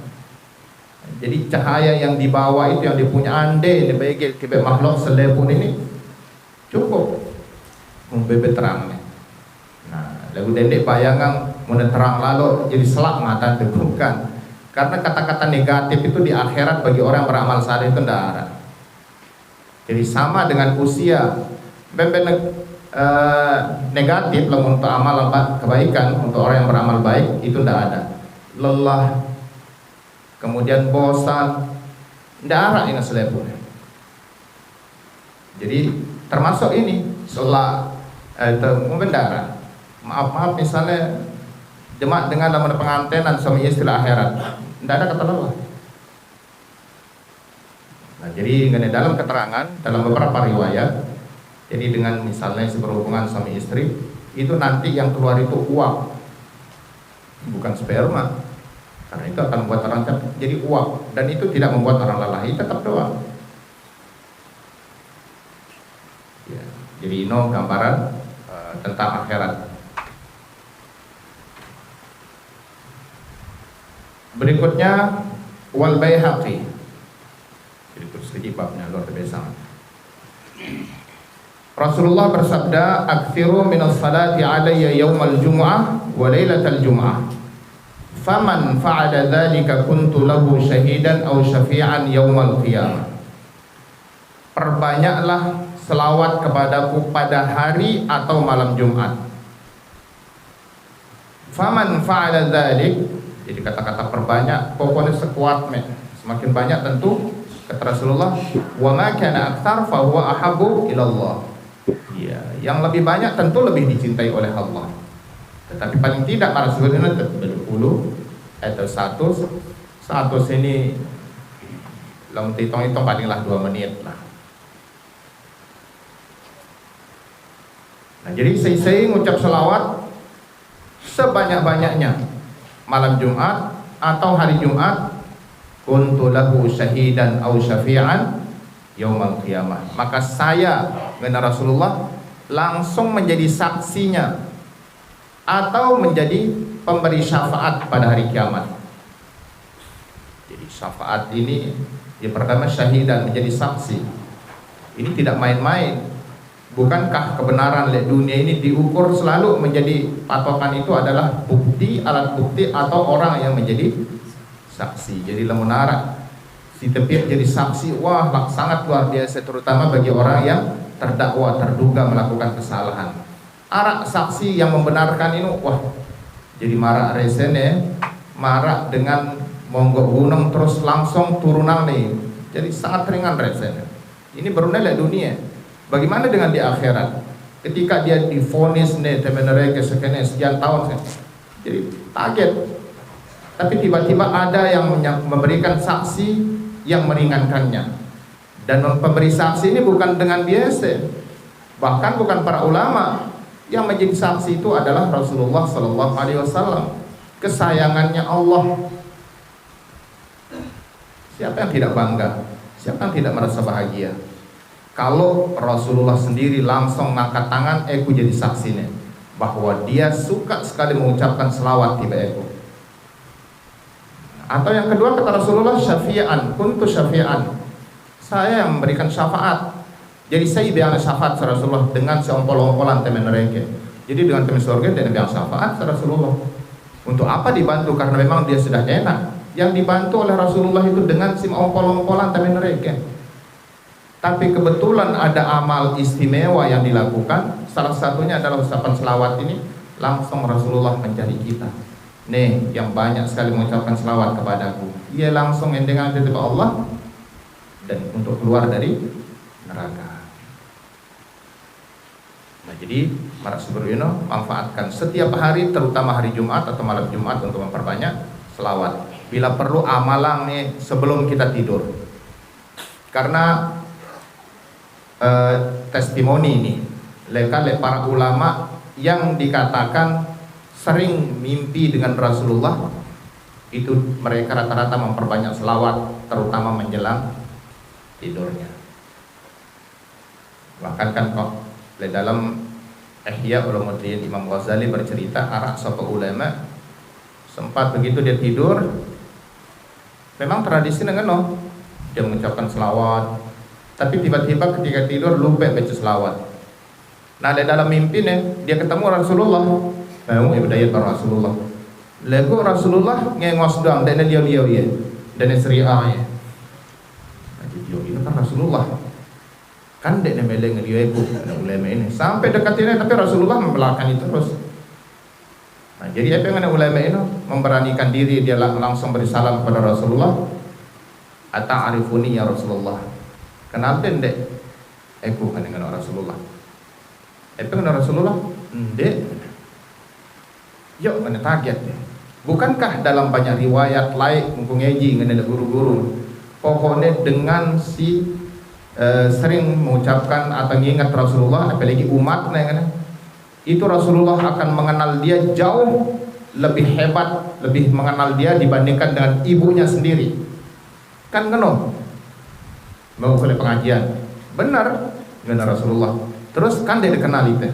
Jadi cahaya yang dibawa itu, yang dipunya ande, dibagi ke makhluk selepun ini cukup membebe terangnya. Nah, lagu dendek bayangan mau terang lalu jadi selak mata itu bukan. Karena kata-kata negatif itu di akhirat bagi orang beramal saleh itu tidak ada. Jadi sama dengan usia. Negatif lah untuk amal kebaikan, untuk orang yang beramal baik itu tidak ada. Lelah, kemudian bosan, tidak ada yang selepun. Jadi termasuk ini sholat mungkin darah. Maaf misalnya jemaat dengan dalam pengantinan suami istri akhirat, tidak ada kata lelah. Nah, jadi dalam keterangan dalam beberapa riwayat, jadi dengan misalnya berhubungan suami istri itu nanti yang keluar itu uap, bukan sperma, karena itu akan membuat orang jadi uap, dan itu tidak membuat orang lelah, tetap doang. Ya, jadi ini gambaran tentang akhirat. Berikutnya wal Baihaqi. Jadi terus lagi babnya luar biasa. Rasulullah bersabda, "Aktsiru minas salati alayya yaumal jumu'ah wa lailatal jumu'ah. Faman fa'ala dzalika kuntu lahu syahidan aw syafi'an yaumal qiyamah." Perbanyaklah selawat kepadaku pada hari atau malam Jumat. Faman fa'ala dzalik, jadi kata-kata perbanyak, pokoknya sekuat semakin banyak tentu, kata Rasulullah, wa ma kana aktsar fa huwa ahabbu ila Allah. Ya, yang lebih banyak tentu lebih dicintai oleh Allah. Tetapi paling tidak Rasulullah berpuluh atau satu sini lam hitung-hitung palinglah 2 menit lah. Nah, jadi saya ngucap selawat sebanyak-banyaknya malam Jumat atau hari Jumat, kuntu lahu syahidan aw syafi'an yaumal qiyamah. Maka saya dengan Rasulullah langsung menjadi saksinya atau menjadi pemberi syafaat pada hari kiamat. Jadi syafaat ini yang pertama syahidan, menjadi saksi. Ini tidak main-main. Bukankah kebenaran dunia ini diukur selalu menjadi patokan itu adalah bukti, alat bukti atau orang yang menjadi saksi. Jadi lemunara si tepi jadi saksi, wah sangat luar biasa, terutama bagi orang yang terdakwa, terduga melakukan kesalahan. Arak saksi yang membenarkan ini, wah jadi marak resene, marak dengan monggok gunung terus langsung turunan nih. Jadi sangat ringan resene. Ini baru nilai dunia. Bagaimana dengan di akhirat? Ketika dia divonis nih temenereke sekian tahun, jadi kaget. Tapi tiba-tiba ada yang memberikan saksi yang meringankannya. Dan pemberi saksi ini bukan dengan biasa, bahkan bukan para ulama. Yang menjadi saksi itu adalah Rasulullah Sallallahu Alaihi Wasallam, kesayangannya Allah. Siapa yang tidak bangga? Siapa yang tidak merasa bahagia? Kalau Rasulullah sendiri langsung ngangkat tangan, aku jadi saksinya bahwa dia suka sekali mengucapkan selawat tiba aku. Atau yang kedua kata Rasulullah, syafi'an, kuntu syafi'an, saya yang memberikan syafaat. Jadi saya biang syafaat Rasulullah dengan seompol-ompolan temen mereka. Jadi dengan temen surga dan biang syafaat Rasulullah. Untuk apa dibantu? Karena memang dia sudah enak. Yang dibantu oleh Rasulullah itu dengan sim ompol-ompolan temen mereka. Tapi kebetulan ada amal istimewa yang dilakukan, salah satunya adalah ucapan selawat ini. Langsung Rasulullah mencari kita. Nih, yang banyak sekali mengucapkan selawat kepadaku. Ia langsung dengan tiba Allah dan untuk keluar dari neraka. Nah, jadi para seberino manfaatkan setiap hari, terutama hari Jumat atau malam Jumat untuk memperbanyak selawat. Bila perlu amalan nih sebelum kita tidur. Karena testimoni ini lekale para ulama yang dikatakan sering mimpi dengan Rasulullah, itu mereka rata-rata memperbanyak selawat, terutama menjelang tidurnya. Bahkan kan kok di dalam Ihya Ulumuddin Imam Ghazali bercerita arah sapa ulama sempat begitu dia tidur, memang tradisi dengan dia mengucapkan selawat, tapi tiba-tiba ketika tidur lupa baca selawat. Nah, di dalam mimpi nih dia ketemu Rasulullah. Mau ibadayat Rasulullah. Lagu Rasulullah ngengos doang dan dia ya. Dan Sri A ya. Jadi dia itu kan Rasulullah. Kan dek nemeleng dia itu ulama ini. Sampai dekat ini tapi Rasulullah membelakang itu terus. Nah, jadi apa yang ulama ini memberanikan diri dia langsung beri salam kepada Rasulullah. Ata'arifuni ya Rasulullah. Kenapa dek? Aku kan dengan Rasulullah. Itu dengan Rasulullah? Dek. Yuk, mana target deh. Bukankah dalam banyak riwayat lain mengkungeji dengan guru-guru, pokoknya dengan si sering mengucapkan atau mengingat Rasulullah, apalagi umatnya kan, itu Rasulullah akan mengenal dia jauh lebih hebat, lebih mengenal dia dibandingkan dengan ibunya sendiri. Kan mau boleh pengajian, benar dengan Rasulullah. Terus kan dia dikenal itu.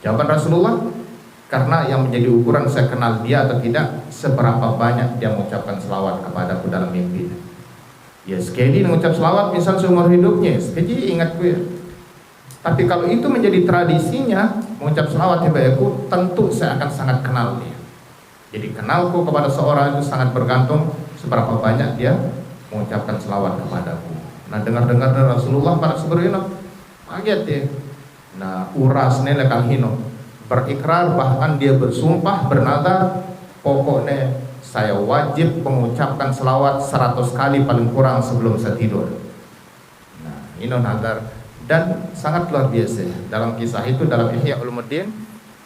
Jawaban Rasulullah, karena yang menjadi ukuran saya kenal dia atau tidak, seberapa banyak dia mengucapkan selawat kepadaku dalam mimpi. Ya sekali mengucap selawat misal seumur hidupnya, sekali ingat gue. Tapi kalau itu menjadi tradisinya mengucap selawat kepada-Ku, tentu saya akan sangat kenal dia. Jadi kenalku kepada seorang itu sangat bergantung seberapa banyak dia mengucapkan selawat kepadaku. Nah, dengar-dengar dari Rasulullah para seberino kaget ya. Nah, urasnya lekal hino berikrar, bahkan dia bersumpah bernadar, pokoknya saya wajib mengucapkan selawat 100 kali paling kurang sebelum saya tidur. Nah, ini nadar dan sangat luar biasa. Dalam kisah itu dalam Ihya Ulumuddin,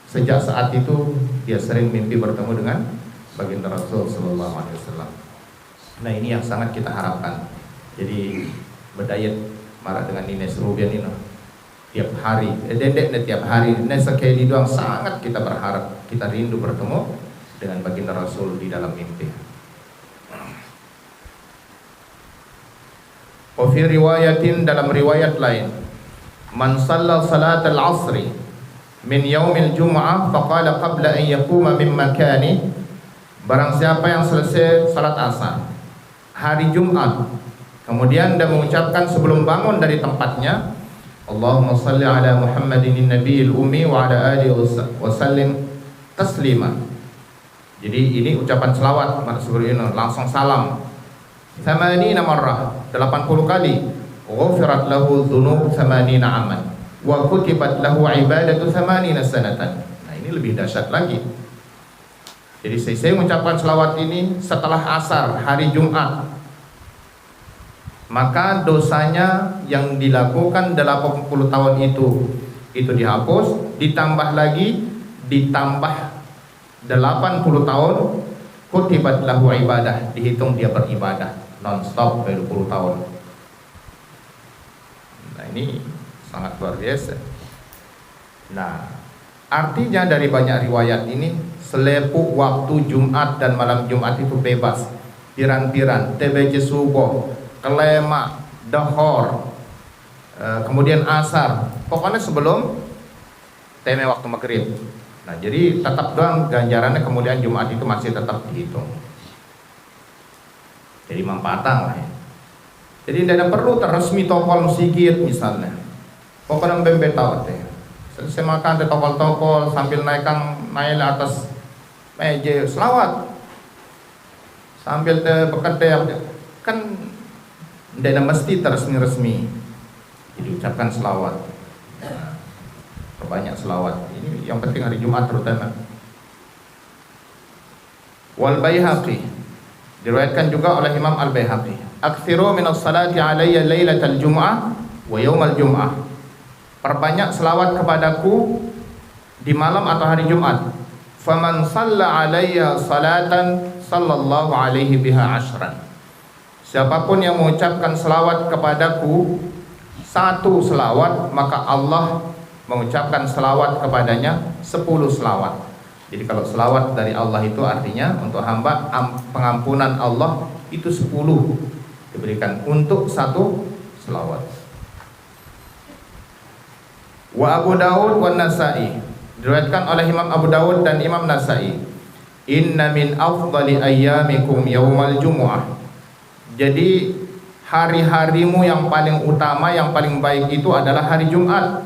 sejak saat itu dia sering mimpi bertemu dengan baginda Rasul sallallahu alaihi wasallam. Nah, ini yang sangat kita harapkan. Jadi berdayat marah dengan Nines Rubian ini tiap hari, dedek tiap hari, sekali doang sangat kita berharap, kita rindu bertemu dengan baginda Rasul di dalam mimpi. Fi riwayatin, dalam riwayat lain, man shalla salat al-'asri min yaumil jum'ah faqala qabla an yaquma min makani, barang siapa yang selesai salat asar hari Jumat kemudian dia mengucapkan sebelum bangun dari tempatnya, Allahumma salli ala Muhammadin nabiyil ummi wa ala alihi wa sallim taslima. Jadi ini ucapan selawat langsung salam 80 marrah, 80 kali. Ghufirat lahu dzunub 80 aman wa kutibat lahu ibadatu 80 sanatan. Nah, ini lebih dahsyat lagi. Jadi saya mengucapkan selawat ini setelah asar hari Jumat, maka dosanya yang dilakukan 80 tahun itu dihapus, ditambah 80 tahun, kutibat lahu ibadah, dihitung dia beribadah non-stop 20 tahun. Nah, ini sangat luar biasa. Nah, artinya dari banyak riwayat ini, selepuk waktu Jumat dan malam Jumat itu bebas, piran-piran, TBC subuh, kelema, dahor, kemudian asar, pokoknya sebelum teme waktu maghrib. Nah, jadi tetap doang ganjarannya kemudian Jumat itu masih tetap dihitung. Jadi manfaatan lah ya. Jadi tidak perlu terresmi tokol sikit misalnya. Pokoknya bembe tawat ya. Selesai makan di tokol-tokol sambil naik atas meja selawat. Sambil bekerja kan tidak mesti terresmi-resmi. Jadi ucapkan selawat. Perbanyak selawat. Ini yang penting hari Jumat terutama. Wal Baihaqi, diriwayatkan juga oleh Imam Al Baihaqi, aktsiru minas salati alayya lailatal jum'ah wa yaumal jum'ah. Perbanyak selawat kepadaku di malam atau hari Jumat. Faman shalla alayya salatan sallallahu alaihi biha ashran. Siapapun yang mengucapkan selawat kepadaku satu selawat, maka Allah mengucapkan selawat kepadanya 10 selawat. Jadi kalau selawat dari Allah itu artinya untuk hamba pengampunan Allah itu 10 diberikan untuk satu selawat. Wa Abu Dawud wa Nasa'i, diriwayatkan oleh Imam Abu Dawud dan Imam Nasa'i, inna min afdali ayyamikum yaumal jumu'ah. Jadi hari-harimu yang paling utama, yang paling baik itu adalah hari Jumat.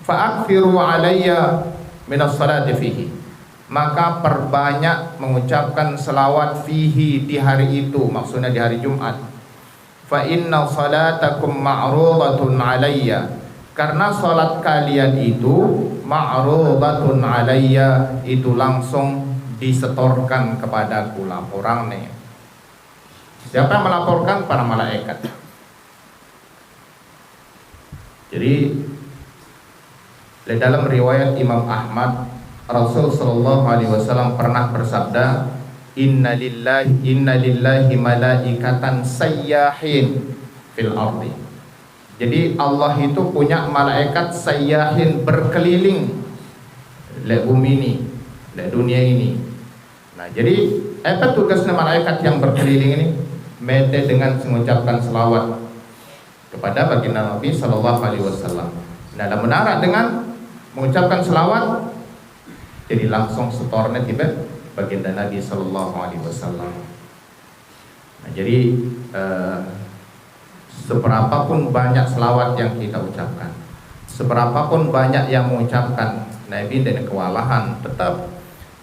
Fa'akfiru alayya minas salati fihi, maka perbanyak mengucapkan selawat fihi di hari itu, maksudnya di hari Jumat. Fa inna salatakum ma'rudatun alayya, karena salat kalian itu ma'rudatun alayya, itu langsung disetorkan kepadaku laporannya. Siapa yang melaporkan? Para malaikat. Jadi dalam riwayat Imam Ahmad, Rasul sallallahu alaihi wasallam pernah bersabda, inna lillahi malaikatan sayyahin fil ardi. Jadi Allah itu punya malaikat sayyahin, berkeliling le bumi ini, le dunia ini. Nah, jadi apa tugasnya malaikat yang berkeliling ini? Mete dengan mengucapkan selawat kepada baginda Nabi sallallahu alaihi wasallam. Nah, dalam menara dengan mengucapkan selawat, jadi langsung setornya tiba baginda Nabi sallallahu alaihi wasallam. Nah, jadi seberapapun banyak selawat yang kita ucapkan, seberapapun banyak yang mengucapkan Nabi dan kewalahan, tetap.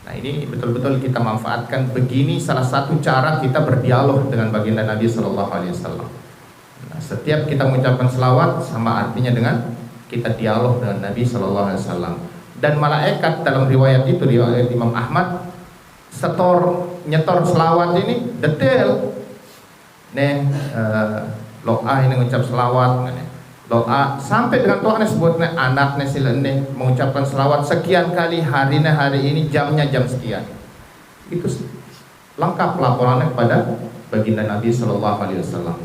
Nah, ini betul-betul kita manfaatkan. Begini salah satu cara kita berdialog dengan baginda Nabi sallallahu alaihi wasallam. Nah, setiap kita mengucapkan selawat sama artinya dengan kita dialog dengan Nabi sallallahu alaihi wasallam. Dan malaikat dalam riwayat itu, riwayat Imam Ahmad, nyetor selawat ini detail. Nih doa ini mengucap selawat, doa sampai dengan Tuhan sebutnya anaknya silene mengucapkan selawat sekian kali hari ini, jamnya jam sekian. Itu lengkap laporannya kepada baginda Nabi sallallahu alaihi wasallam.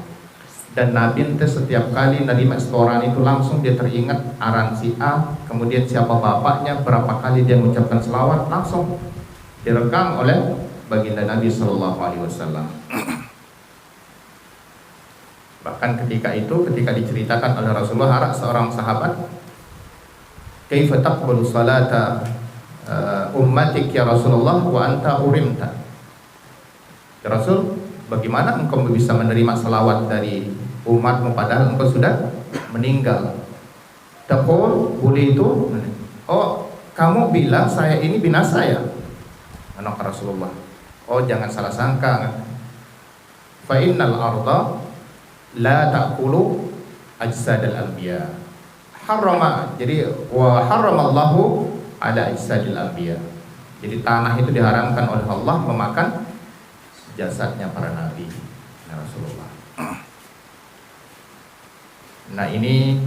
Dan Nabi ente setiap kali nerima setoran itu langsung dia teringat aran si A, kemudian siapa bapaknya, berapa kali dia mengucapkan selawat, langsung direkam oleh baginda Nabi sallallahu alaihi wasallam. Bahkan ketika diceritakan oleh Rasulullah, seorang sahabat, kaifa taqbalu salata ummatik ya Rasulullah wa anta urimta. Ya Rasul, bagaimana engkau bisa menerima salawat dari umatmu padahal engkau sudah meninggal? Taqul, boleh itu? Oh, kamu bilang saya ini binasa ya? Anak Rasulullah. Oh, jangan salah sangka. Fa innal arda la ta'kulu ajsadal anbiya. Harrama, jadi wa harramallahu ala ajsadil anbiya. Jadi tanah itu diharamkan oleh Allah memakan jasadnya para nabi, ya Rasulullah. Nah, ini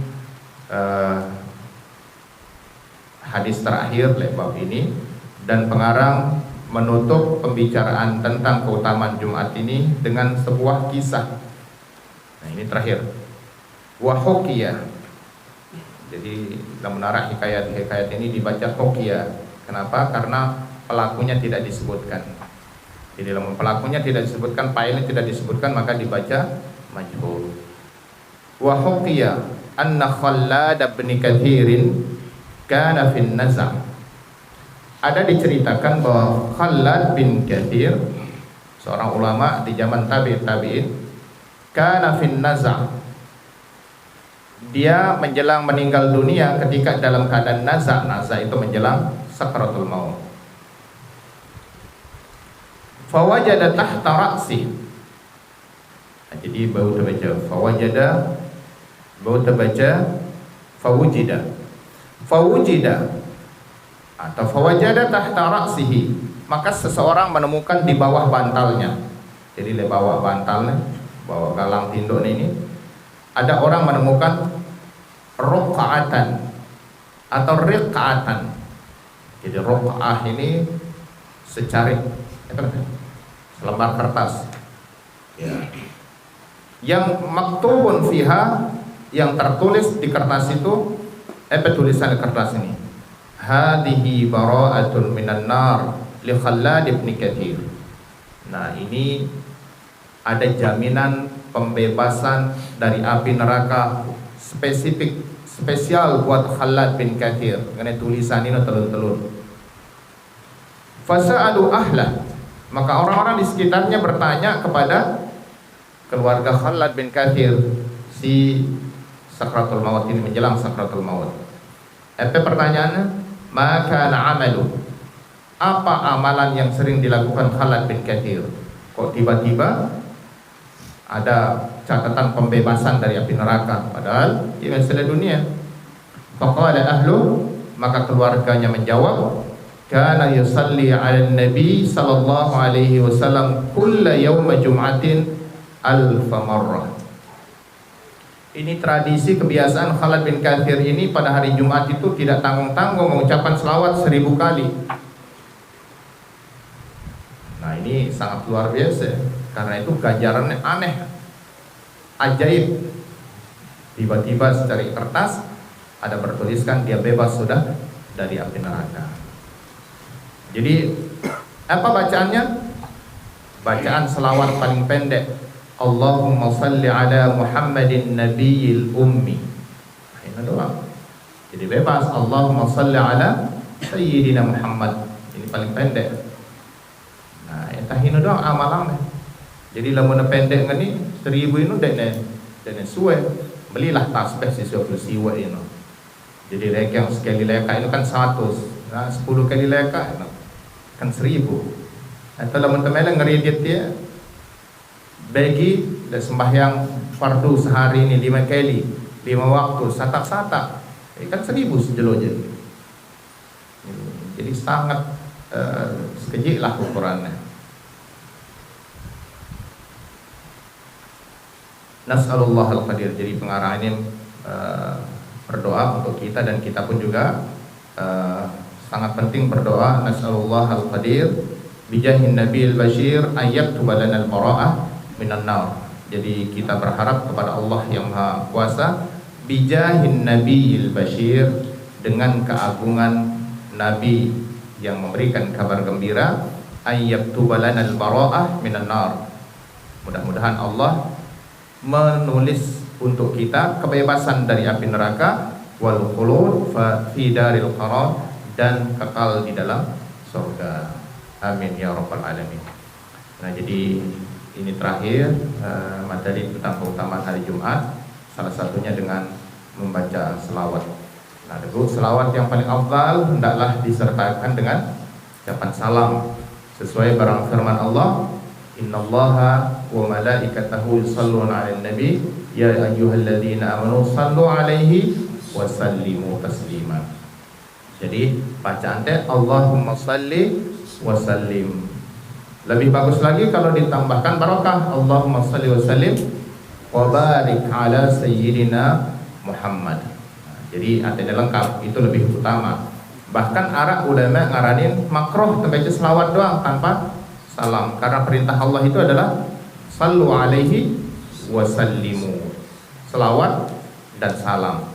hadis terakhir bab ini, dan pengarang menutup pembicaraan tentang keutamaan Jumat ini dengan sebuah kisah. Nah, ini terakhir. Wa hukiyah. Jadi dalam menara hikayat ini dibaca hukiyah. Kenapa? Karena pelakunya tidak disebutkan. Jadi dalam pelakunya tidak disebutkan, fa'ilnya tidak disebutkan, maka dibaca majhul. Wa huqiya anna Khallad bin Katsirin kana fin naza'. Ada diceritakan bahwa Khallad bin Katsir, seorang ulama di zaman tabi'in, kana fin naza'. Dia menjelang meninggal dunia ketika dalam keadaan naza'. Naza' itu menjelang sakaratul maut. Fawajada tahta ra'si. Jadi baru terbaca fawajada baru terbaca fawujida. Fawujida atau fawajada tahta ra'sihi, maka seseorang menemukan di bawah bantalnya. Jadi di bawah bantalnya, bawah galang tinduk ini, ada orang menemukan roka'atan atau riqa'atan. Jadi roka'ah ini secarik, selembar kertas, ya, yang maktubun fiha, yang tertulis di kertas itu, tulisan di kertas ini, hadhihi bara'atun minan nar li Khallad ibn Katsir. Nah, ini ada jaminan pembebasan dari api neraka spesial buat Khallad bin Katsir. Karena tulisan ini telur-telur. Fasa'alu ahlah, maka orang-orang di sekitarnya bertanya kepada keluarga Khallad bin Katsir, si sakratul maut ini, menjelang sakratul maut. Apa pertanyaannya? Maka amalu, apa amalan yang sering dilakukan Khallad bin Katsir? Kok tiba-tiba ada catatan pembebasan dari api neraka, padahal ini masalah dunia. Faqala ahlu, maka keluarganya menjawab, kana yusalli 'ala nabi sallallahu alaihi wasallam kulla yaum jum'atin alf marrah. Ini tradisi kebiasaan Khallad bin Katsir ini pada hari Jumat itu tidak tanggung-tanggung mengucapkan selawat 1000 kali. Nah, ini sangat luar biasa, karena itu ganjarannya aneh, ajaib. Tiba-tiba secara kertas ada bertuliskan dia bebas sudah dari api neraka. Jadi apa bacaannya? Bacaan selawat paling pendek, Allahumma salli ala Muhammadin nabiyil ummi. Ini doang. Jadi bebas, Allahumma salli ala Sayyidina Muhammad. Ini paling pendek. Nah, ini doang amalan. Jadi lamun pendek ngani 1000 ini dan suwe. Belilah tasbih siswa siwa ini. Jadi leka yang sekali leka itu kan 100. Nah, 10 kali leka kan 1000. Atau lamun temela ngeridit dia bagi dan sembahyang fardu sehari ini 5 kali, 5 waktu, satak-satak, kan 1000 sejelonya. Jadi sangat sekejip lah ukurannya. Nas'alullah al-qadir. Jadi pengarah ini berdoa untuk kita, dan kita pun juga sangat penting berdoa. Nas'alullah al-qadir bijahin nabil bashir ayyaktuba lana al-bara'ah minan nar. Jadi kita berharap kepada Allah yang Maha Kuasa, bijahin nabiyil bashir, dengan keagungan nabi yang memberikan kabar gembira, ayyaktuba lana al-bara'ah minan nar. Mudah-mudahan Allah menulis untuk kita kebebasan dari api neraka, wal khulud fi daril qarar, dan kekal di dalam surga. Amin ya rabbal alamin. Nah, jadi ini terakhir materi tentang keutamaan hari Jumat, salah satunya dengan membaca selawat. Nah, selawat yang paling afdal hendaklah disertakan dengan ucapan salam sesuai barang firman Allah, innallaha wa malaikatahu yusholluna 'alan nabi ya ayyuhalladzina amanu shallu 'alaihi wa sallimu taslima. Jadi bacaan teh Allahumma shalli wa sallim. Lebih bagus lagi kalau ditambahkan barokah, Allahumma shalli wa sallim wa barik ala sayyidina Muhammad. Nah, jadi artinya lengkap, itu lebih utama. Bahkan arah ulama ngaranin makruh membaca selawat doang tanpa salam, karena perintah Allah itu adalah sallu alaihi wa sallimu, selawat dan salam.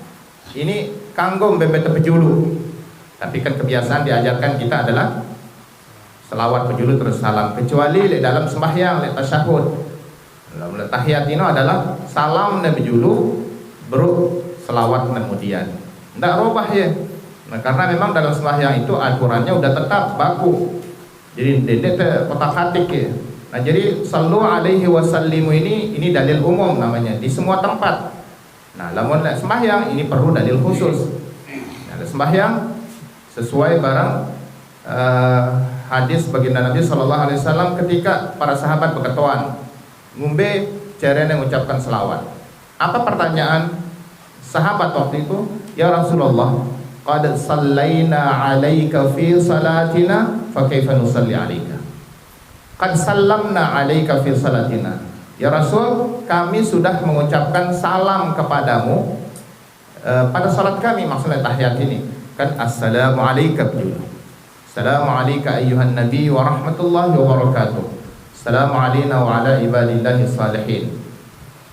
Ini kanggo mbembe pejulu, tapi kan kebiasaan diajarkan kita adalah selawat pejulu terus salam, kecuali dalam sembahyang, tasyahud. Dalam tahiyat ini adalah salam nabi julu baru selawat kemudian. Tidak robah ya. Nah, karena memang dalam sembahyang itu aturannya udah tetap baku. Jadi dendek kotak hatik ya. Nah, jadi sallu alaihi wasallimu ini dalil umum namanya di semua tempat. Nah, lamun sembahyang ini perlu dalil khusus. Nah, sembahyang sesuai barang hadis baginda Nabi sallallahu alaihi wasallam ketika para sahabat berketuan ngumbe caranya mengucapkan selawat. Apa pertanyaan? Sahabat waktu itu, ya Rasulullah, qad sallaina 'alaika fi salatina fa kaifa nusalli 'alaika? Qad sallamna 'alaika fi salatina. Ya Rasul, kami sudah mengucapkan salam kepadamu pada salat kami, maksudnya tahiyat ini. Kan assalamu 'alaika dulu. Assalamu 'alaika ayyuhan nabi wa rahmatullahi wa barakatuh. Assalamu 'alaina wa 'ala ibadillahi shalihin.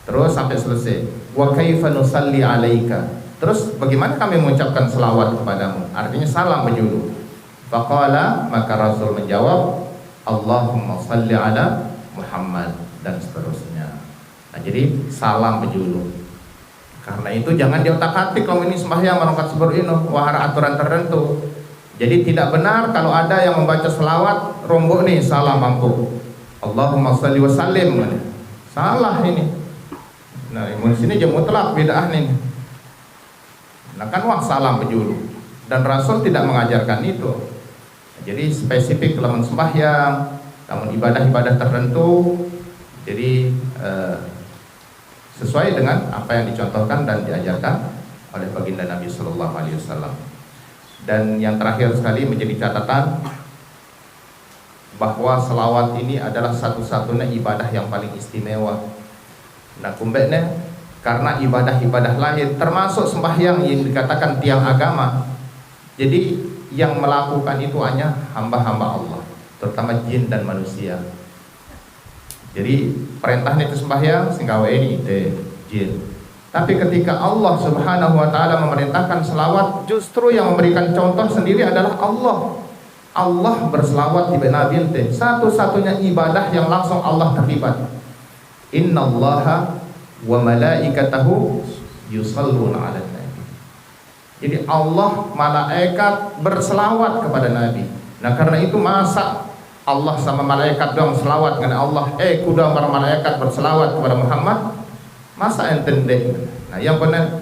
Terus sampai selesai. Wa kaifa nusalli 'alaika? Terus bagaimana kami mengucapkan selawat kepadamu? Artinya salam menjulu. Faqala, maka Rasul menjawab, Allahumma salli ala Muhammad, dan seterusnya. Nah, jadi salam menjulu. Karena itu jangan diotak-atik kalau ini sembahyang merangkat seperti ini, wahara aturan tertentu. Jadi tidak benar kalau ada yang membaca selawat rombok nih salam mampu. Allahumma salli wa sallim. Salah ini. Nah, di sini je mutlak bid'ah nih. Nah, kan wah salam menjulu. Dan Rasul tidak mengajarkan itu. Jadi spesifik dalam sembahyang, namun ibadah-ibadah tertentu. Jadi sesuai dengan apa yang dicontohkan dan diajarkan oleh baginda Nabi Sallallahu Alaihi Wasallam. Dan yang terakhir sekali menjadi catatan bahwa selawat ini adalah satu-satunya ibadah yang paling istimewa. Nah, kumbeknya karena ibadah-ibadah lain termasuk sembahyang yang dikatakan tiang agama. Jadi yang melakukan itu hanya hamba-hamba Allah, terutama jin dan manusia. Jadi perintahnya itu sembahyang singgawe ini jin. Tapi ketika Allah Subhanahu wa taala memerintahkan selawat, justru yang memberikan contoh sendiri adalah Allah. Allah berselawat di Nabi, satu-satunya ibadah yang langsung Allah terlibat. Innallaha wa malaikatahu yusalluna 'alan nabi. Jadi Allah, malaikat berselawat kepada Nabi. Nah, karena itu masa Allah sama malaikat doang selawat dengan Allah, kuda para malaikat berselawat kepada Muhammad, masa entendek. Nah, yang benar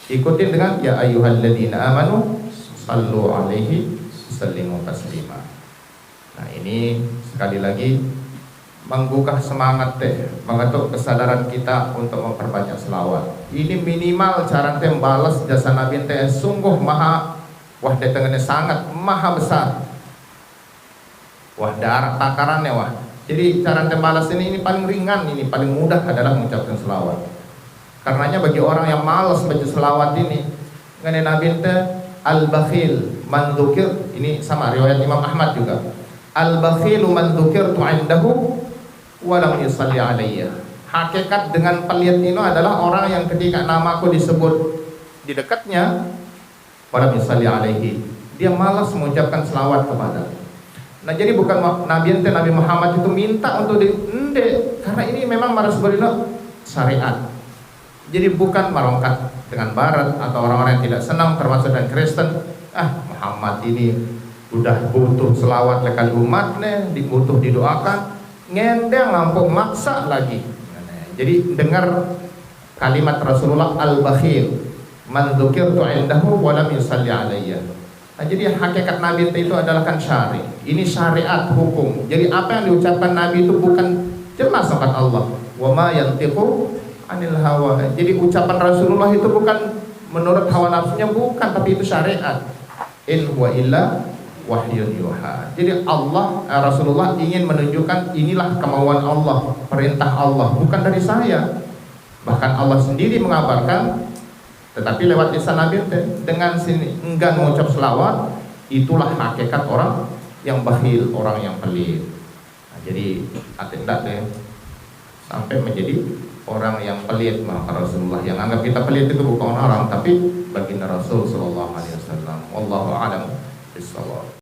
ikutin dengan ya ayyuhalladzina amanu sallu 'alaihi sallimu taslima. Nah, ini sekali lagi menggugah semangat mengetuk kesadaran kita untuk memperbanyak selawat. Ini minimal cara membalas jasa Nabi sungguh maha, wah datangnya sangat maha besar. Wah darah takarannya wah. Jadi cara membalas ini paling ringan, ini paling mudah adalah mengucapkan selawat. Karenanya bagi orang yang malas baca selawat ini, mengenai Nabi al-bakhil man dzukir, ini sama riwayat Imam Ahmad juga. Al-bakhilu man dzukirtu 'indahu walam yusalli alayya. Hakikat dengan pelit ini adalah orang yang ketika namaku disebut di dekatnya walam yusalli alaihi, dia malas mengucapkan selawat kepada. Nah, jadi bukan Nabi Muhammad itu minta untuk karena ini memang maras berino syariat. Jadi bukan merongkat dengan barat atau orang-orang yang tidak senang termasuk dan Kristen. Muhammad ini udah butuh selawat lekali umatnya, dibutuh didoakan, ngendeng lampung maksa lagi. Jadi dengar kalimat Rasulullah al-bakhil man dzukirtu 'indahu wa lam yusalli alayya. Nah, jadi hakikat Nabi itu adalah kan syari. Ini syariat hukum. Jadi apa yang diucapkan Nabi itu bukan jelas kata Allah. Wa ma yantiqu 'anil hawa. Jadi ucapan Rasulullah itu bukan menurut hawa nafsunya, bukan, tapi itu syariat. In huwa illa wahyun yuha. Jadi Rasulullah ingin menunjukkan inilah kemauan Allah, perintah Allah, bukan dari saya. Bahkan Allah sendiri mengabarkan, tetapi lewat lisan Nabi dengan sini enggan mengucap selawat, itulah hakikat orang yang bakhil, orang yang pelit. Nah, jadi tidak sampai menjadi orang yang pelit. Maka Rasulullah yang anggap kita pelit itu bukan orang, tapi baginda Rasul sallallahu alaihi wasallam. Wallahu a'lam bishawab.